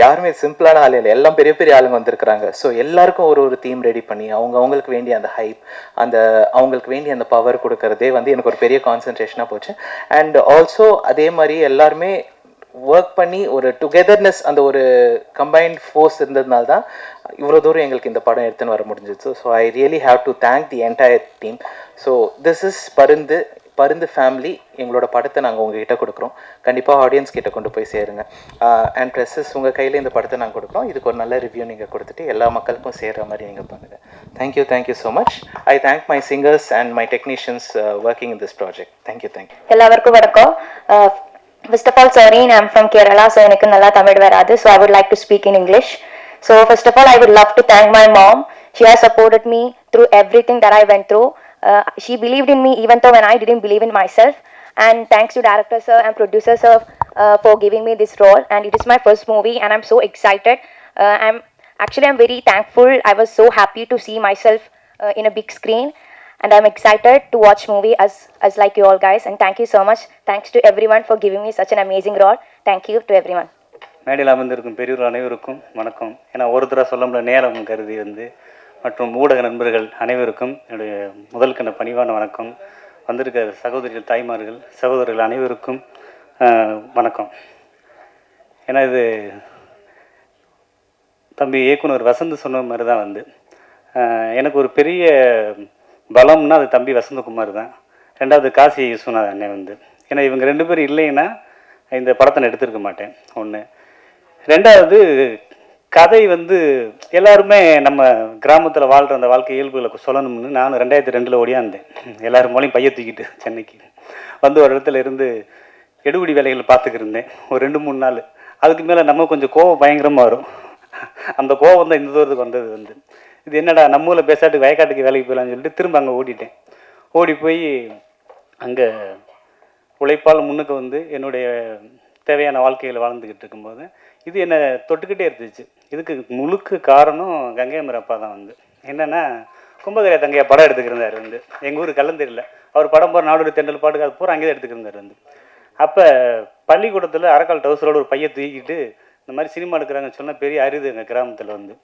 யாருமே சிம்பிளான ஆள் இல்லை, எல்லாம் பெரிய பெரிய ஆளுங்க வந்திருக்கிறாங்க. ஸோ எல்லாருக்கும் ஒரு தீம் ரெடி பண்ணி அவங்களுக்கு வேண்டிய அந்த ஹைப், அவங்களுக்கு வேண்டிய அந்த பவர் கொடுக்கறதே எனக்கு ஒரு பெரிய கான்சன்ட்ரேஷனாக போச்சு. அண்ட் ஆல்சோ அதே மாதிரி எல்லாருமே ஒர்க் பண்ணி ஒரு டுகெதர்னஸ், அந்த ஒரு கம்பைன்ட் ஃபோர்ஸ் இருந்ததுனால தான் இவ்வளோ தூரம் எங்களுக்கு இந்த படம் எடுத்துன்னு வர முடிஞ்சிச்சு. So I really have to thank the entire team. So this is பருந்து ஃபேமிலி. எங்களோட படத்தை நாங்கள் உங்ககிட்ட கொடுக்குறோம். கண்டிப்பாக ஆடியன்ஸ் கிட்ட கொண்டு போய் சேருங்க. அண்ட் ப்ரெஸ்ஸஸ் உங்கள் கையில் இந்த படத்தை நாங்கள் கொடுக்குறோம். இதுக்கு ஒரு நல்ல ரிவ்யூ நீங்கள் கொடுத்துட்டு எல்லா மக்களுக்கும் சேர்கிற மாதிரி நீங்கள் பண்ணுங்கள். Thank you so much. I thank my singers and my technicians working in this project. Thank you. எல்லாருக்கும் வணக்கம். First of all, sorry, I'm from Kerala, so எனக்கு நல்லா தமிழ் வராது. So I would like to speak in English. So first of all, I would love to thank my mom. She has supported me through everything that I went through. She believed in me even though when I didn't believe in myself. And thanks to director sir and producer sir for giving me this role. And it is my first movie and I'm so excited. I'm very thankful. I was so happy to see myself in a big screen. And I'm excited to watch movie as like you all guys. And thank you so much. Thanks to everyone for giving me such an amazing role. Thank you to everyone. மேடையில் அமர்ந்திருக்கும் பெரியவர் அனைவருக்கும் வணக்கம். ஏன்னா ஒருத்தராக சொல்ல முடியல, நேரம் கருதி மற்றும் ஊடக நண்பர்கள் அனைவருக்கும் என்னுடைய முதல் கண்ட பணிவான வணக்கம். வந்திருக்க சகோதரிகள், தாய்மார்கள், சகோதரர்கள் அனைவருக்கும் வணக்கம். ஏன்னா இது தம்பி இயக்குனர் வசந்த் சொன்ன மாதிரி தான் எனக்கு ஒரு பெரிய பலம்னா அது தம்பி வசந்தகுமார் தான். ரெண்டாவது காசி விஸ்வநாத அண்ணன் ஏன்னா இவங்க 2 பேரும் இல்லைன்னா இந்த படத்தை நான் எடுத்திருக்க மாட்டேன். ஒன்று. ரெண்டாவது கதை எல்லாருமே நம்ம கிராமத்தில் வாழ்கிற அந்த வாழ்க்கை இயல்புகளை சொல்லணும்னு நான் 2002 ஓடியாந்தேன். எல்லோரும் மூலையும் பைய தூக்கிட்டு சென்னைக்கு ஒரு இடத்துல இருந்து எடுபடி வேலைகள் பார்த்துக்கிருந்தேன் ஒரு 2-3 நாள். அதுக்கு மேலே நம்ம கொஞ்சம் கோவம் பயங்கரமாக வரும். அந்த கோவம் தான் இந்த தூரத்துக்கு வந்தது. இது என்னடா நம்ம ஊரில் பேசாட்டு வயக்காட்டுக்கு வேலைக்கு போகலான்னு சொல்லிட்டு திரும்ப அங்கே ஓடிட்டேன். ஓடி போய் அங்கே உழைப்பால் முன்னுக்கு என்னுடைய தேவையான வாழ்க்கையில் வாழ்ந்துக்கிட்டு இருக்கும்போது இது என்னை தொட்டுக்கிட்டே இருந்துச்சு. இதுக்கு முழுக்க காரணம் கங்கை அமரப்பா தான். என்னென்னா கும்பகரை தங்கையா படம் எடுத்துக்கிருந்தார். எங்கள் ஊர் கல்லந்தேரியில் அவர் படம் போகிற நாடோடி தெண்டல் பாட்டுக்கு அது பூரா அங்கே தான் எடுத்துக்கிருந்தார். அப்போ பள்ளிக்கூடத்தில் அரைக்கால் டவுசரோடு ஒரு பையை தூக்கிட்டு இந்த மாதிரி சினிமா எடுக்கிறாங்கன்னு சொன்னால் பெரிய அரிது எங்கள் கிராமத்தில்.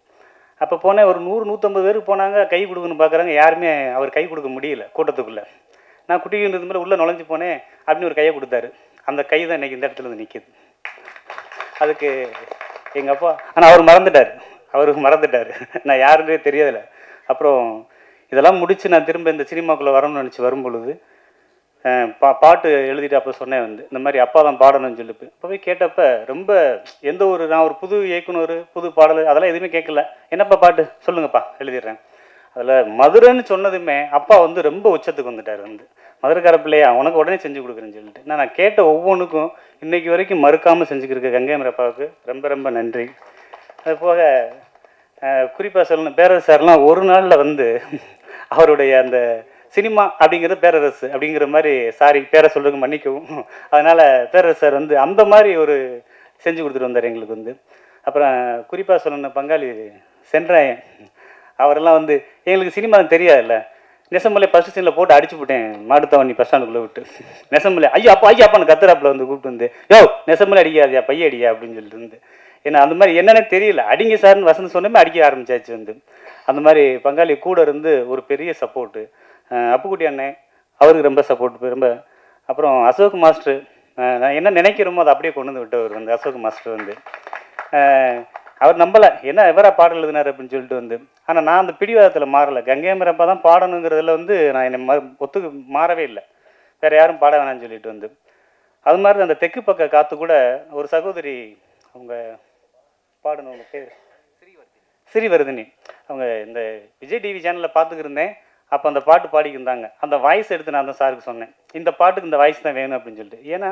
அப்போ போனேன், ஒரு 100-150 பேருக்கு போனாங்க, கை கொடுக்கணும்னு பார்க்குறாங்க. யாருமே அவர் கை கொடுக்க முடியல கூட்டத்துக்குள்ளே. நான் குட்டிக்கின்றது மேலே உள்ளே நுழைஞ்சு போனேன். அப்படின்னு ஒரு கையை கொடுத்தாரு. அந்த கை தான் இன்றைக்கி இந்த இடத்துல நிற்கிது. அதுக்கு எங்கள் அப்பா ஆனால் அவருக்கு மறந்துட்டார். நான் யாருன்னே தெரியதில்லை. அப்புறம் இதெல்லாம் முடித்து நான் திரும்ப இந்த சினிமாக்குள்ளே வரணும்னு நினச்சி வரும்பொழுது பாட்டு எழுதிட்டு அப்போ சொன்னேன் இந்த மாதிரி அப்பா தான் பாடணும்னு சொல்லிட்டு. அப்போ போய் கேட்டப்போ ரொம்ப நான் ஒரு புது இயக்குனர், புது பாடல் அதெல்லாம் எதுவுமே கேட்கல. என்னப்பா பாட்டு சொல்லுங்கப்பா எழுதிடுறேன். அதில் மதுரைன்னு சொன்னதுமே அப்பா ரொம்ப உச்சத்துக்கு வந்துட்டார். மதுரைக்கார பிள்ளையா உனக்கு உடனே செஞ்சு கொடுக்குறேன்னு சொல்லிட்டு நான் கேட்ட ஒவ்வொன்றுக்கும் இன்றைக்கி வரைக்கும் மறுக்காமல் செஞ்சுக்கிருக்க கங்கை அமரப்பாவுக்கு ரொம்ப ரொம்ப நன்றி. அது போக குறிப்பாக சொல்லணும், பேரரசு சார்லாம் ஒரு நாளில் அவருடைய அந்த சினிமா அப்படிங்கிறது பேரரசு அப்படிங்கிற மாதிரி, சாரி பேரை சொல்றதுக்கு மன்னிக்கவும். அதனால் பேரரசு சார் அந்த மாதிரி ஒரு செஞ்சு கொடுத்துட்டு வந்தார் எங்களுக்கு. அப்புறம் குறிப்பாக சொல்லணும் பங்காளி சென்றாயன் அவரெல்லாம் எங்களுக்கு சினிமா தெரியாதுல்ல. நெசமலை ஃபஸ்ட் சீனில் போட்டு அடிச்சு விட்டேன் மாடுத்தவணி பஸ் ஸ்டாண்டுக்குள்ளே விட்டு. நெசமலை ஐயா அப்பான்னு கத்துறாப்புல கூப்பிட்டு யோ நெசமலை அடிக்காதியா பைய அடியா அப்படின்னு சொல்லிட்டு ஏன்னா அந்த மாதிரி என்னென்ன தெரியல. அடிங்க சார்னு வசந்த் சொன்னமே அடிக்க ஆரம்பிச்சாச்சு. அந்த மாதிரி பங்காளி கூட ஒரு பெரிய சப்போர்ட்டு. அப்புக்குட்டி அண்ணன் அவருக்கு ரொம்ப சப்போர்ட் ரொம்ப. அப்புறம் அசோக் மாஸ்டர் நான் என்ன நினைக்கிறோமோ அதை அப்படியே கொண்டு விட்டவர் அசோக் மாஸ்டர் அவர் நம்பலை என்ன எவரா பாடல் எழுதினார் அப்படின்னு சொல்லிட்டு ஆனால் நான் அந்த பிடிவாதத்தில் மாறலை. கங்கை அமரப்பா தான் பாடணுங்கிறதுல நான் என்னை ஒத்துக்கு மாறவே இல்லை. வேறு யாரும் பாட வேணான்னு சொல்லிட்டு அது மாதிரி அந்த தெற்கு பக்க காற்று கூட ஒரு சகோதரி அவங்க பாடணும், அவங்க பேர் ஸ்ரீவர்தினி. அவங்க இந்த விஜய் டிவி சேனலில் பார்த்துக்கிருந்தேன். அப்போ அந்த பாட்டு பாடிக்கிருந்தாங்க. அந்த வாய்ஸ் எடுத்து நான் தான் சாருக்கு சொன்னேன், இந்த பாட்டுக்கு இந்த வாய்ஸ் தான் வேணும் அப்படின்னு சொல்லிட்டு. ஏன்னா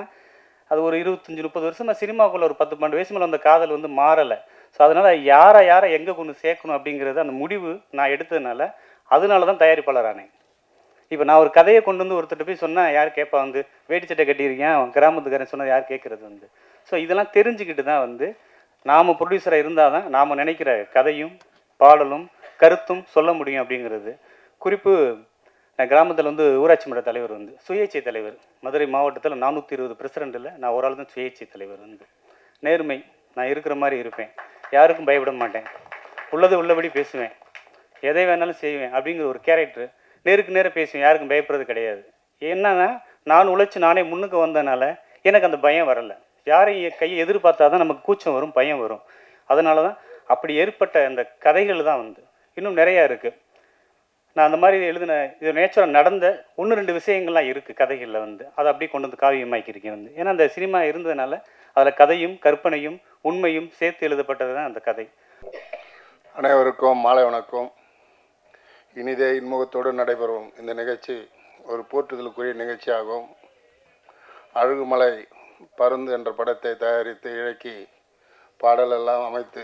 அது ஒரு 25-30 வருஷமாக சினிமாக்குள்ளே ஒரு 10-12 வயசு மேலே அந்த காதல் மாறலை. ஸோ அதனால் யாரை எங்கே கொண்டு சேர்க்கணும் அப்படிங்கிறது அந்த முடிவு நான் எடுத்ததுனால அதனால தான் தயாரிப்பாளர் ஆனேன். இப்போ நான் ஒரு கதையை கொண்டு ஒருத்தர் போய் சொன்னால் யார் கேட்பா வேட்டி சட்டை கட்டியிருக்கேன் கிராமத்துக்காரன் சொன்னால் யார் கேட்குறது ஸோ இதெல்லாம் தெரிஞ்சுக்கிட்டு தான் நாம் ப்ரொடியூசராக இருந்தால் தான் நாம் நினைக்கிற கதையும் பாடலும் கருத்தும் சொல்ல முடியும் அப்படிங்கிறது. குறிப்பு, நான் கிராமத்தில் ஊராட்சி மன்ற தலைவர் சுயேட்சை தலைவர். மதுரை மாவட்டத்தில் 420 பிரசிடெண்ட்டில் நான் ஒரு ஆள் தான் சுயேட்சை தலைவர். நேர்மை, நான் இருக்கிற மாதிரி இருப்பேன், யாருக்கும் பயப்பட மாட்டேன், உள்ளது உள்ளபடி பேசுவேன், எதை வேணாலும் செய்வேன் அப்படிங்கிற ஒரு கேரக்டர். நேருக்கு நேராக பேசுவேன், யாருக்கும் பயப்படுறது கிடையாது. என்னன்னா நான் உழைச்சி நானே முன்னுக்கு வந்ததுனால எனக்கு அந்த பயம் வரலை. யாரையும் கையை எதிர்பார்த்தா தான் நமக்கு கூச்சம் வரும், பயம் வரும். அதனால தான் அப்படி ஏற்பட்ட அந்த கதைகள் தான் வந்து இன்னும் நிறையா இருக்குது. நான் அந்த மாதிரி எழுதின இது நேச்சுரல் நடந்த 1-2 விஷயங்கள்லாம் இருக்குது கதைகளில் வந்து. அதை அப்படியே கொண்டு வந்து காவியமாக்கியிருக்கேன் வந்து. ஏன்னா அந்த சினிமா இருந்ததுனால அதில் கதையும் கற்பனையும் உண்மையும் சேர்த்து எழுதப்பட்டது தான் அந்த கதை. அனைவருக்கும் மாலை வணக்கம். இனிதே இன்முகத்தோடு நடைபெறும் இந்த நிகழ்ச்சி ஒரு போற்றுதலுக்குரிய நிகழ்ச்சியாகும். அழகுமலை பருந்து என்ற படத்தை தயாரித்து இழக்கி பாடலெல்லாம் அமைத்து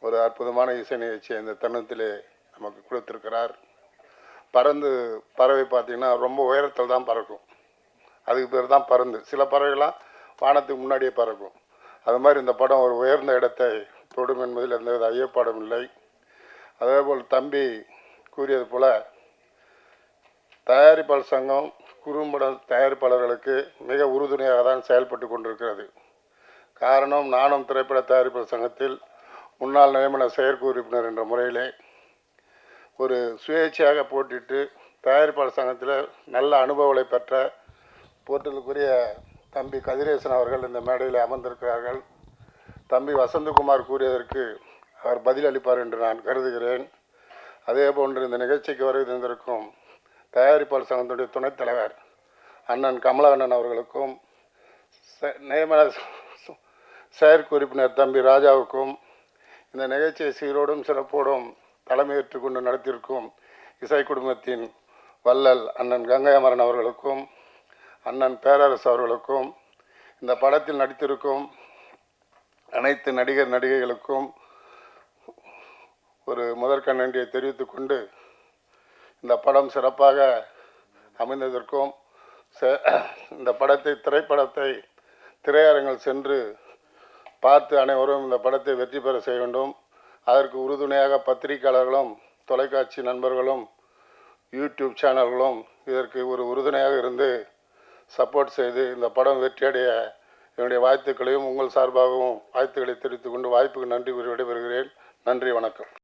ஒரு அற்புதமான இசை நிகழ்ச்சியை இந்த தருணத்திலே நமக்கு கொடுத்திருக்கிறார். பறவை பார்த்திங்கன்னா ரொம்ப உயரத்தில் தான் பறக்கும், அதுக்கு பேர் தான் பருந்து. சில பறவைகள்லாம் வானத்துக்கு முன்னாடியே பறக்கும். அது மாதிரி இந்த படம் ஒரு உயர்ந்த இடத்தை தொடும் என்பதில் எந்தவித ஐயப்பாடும் இல்லை. அதேபோல் தம்பி கூறியது போல் தயாரிப்பாளர் சங்கம் குறும்பட தயாரிப்பாளர்களுக்கு மிக உறுதுணையாக தான் செயல்பட்டு கொண்டிருக்கிறது. காரணம், நானும் திரைப்பட தயாரிப்பாளர் சங்கத்தில் முன்னாள் நியமன செயற்குழு உறுப்பினர் என்ற முறையிலே ஒரு சுயேட்சையாக போட்டிட்டு தயாரிப்பாளர் சங்கத்தில் நல்ல அனுபவங்களை பெற்ற போற்றலுக்குரிய தம்பி கதிரேசன் அவர்கள் இந்த மேடையில் அமர்ந்திருக்கிறார்கள். தம்பி வசந்தகுமார் கூறியதற்கு அவர் பதிலளிப்பார் என்று நான் கருதுகிறேன். அதே போன்று இந்த நிகழ்ச்சிக்கு வருகை தந்திருக்கும் தயாரிப்பாளர் சங்கத்துடைய துணைத் தலைவர் அண்ணன் கமலகண்ணன் அவர்களுக்கும் நியமன செயற்குழு உறுப்பினர் தம்பி ராஜாவுக்கும் இந்த நிகழ்ச்சியை சீரோடும் சிறப்போடும் தலைமையேற்று கொண்டு நடத்தியிருக்கும் இசை குடும்பத்தின் வள்ளல் அண்ணன் கங்கை அமரன் அவர்களுக்கும் அண்ணன் பேரரசு அவர்களுக்கும் இந்த படத்தில் நடித்திருக்கும் அனைத்து நடிகர் நடிகைகளுக்கும் ஒரு முதற்கண் நன்றியை தெரிவித்துக் கொண்டு இந்த படம் சிறப்பாக அமைந்ததற்கும் இந்த திரைப்படத்தை திரையரங்கில் சென்று பார்த்து அனைவரும் இந்த படத்தை வெற்றி பெற செய்ய வேண்டும். அதற்கு உறுதுணையாக பத்திரிகையாளர்களும் தொலைக்காட்சி நண்பர்களும் யூடியூப் சேனல்களும் இதற்கு ஒரு உறுதுணையாக இருந்து சப்போர்ட் செய்து இந்த படம் வெற்றியடைய என்னுடைய வாழ்த்துக்களையும் உங்கள் சார்பாகவும் வாழ்த்துக்களை தெரிவித்துக் கொண்டு வாய்ப்புக்கு நன்றி கூறி விடைபெறுகிறேன். நன்றி, வணக்கம்.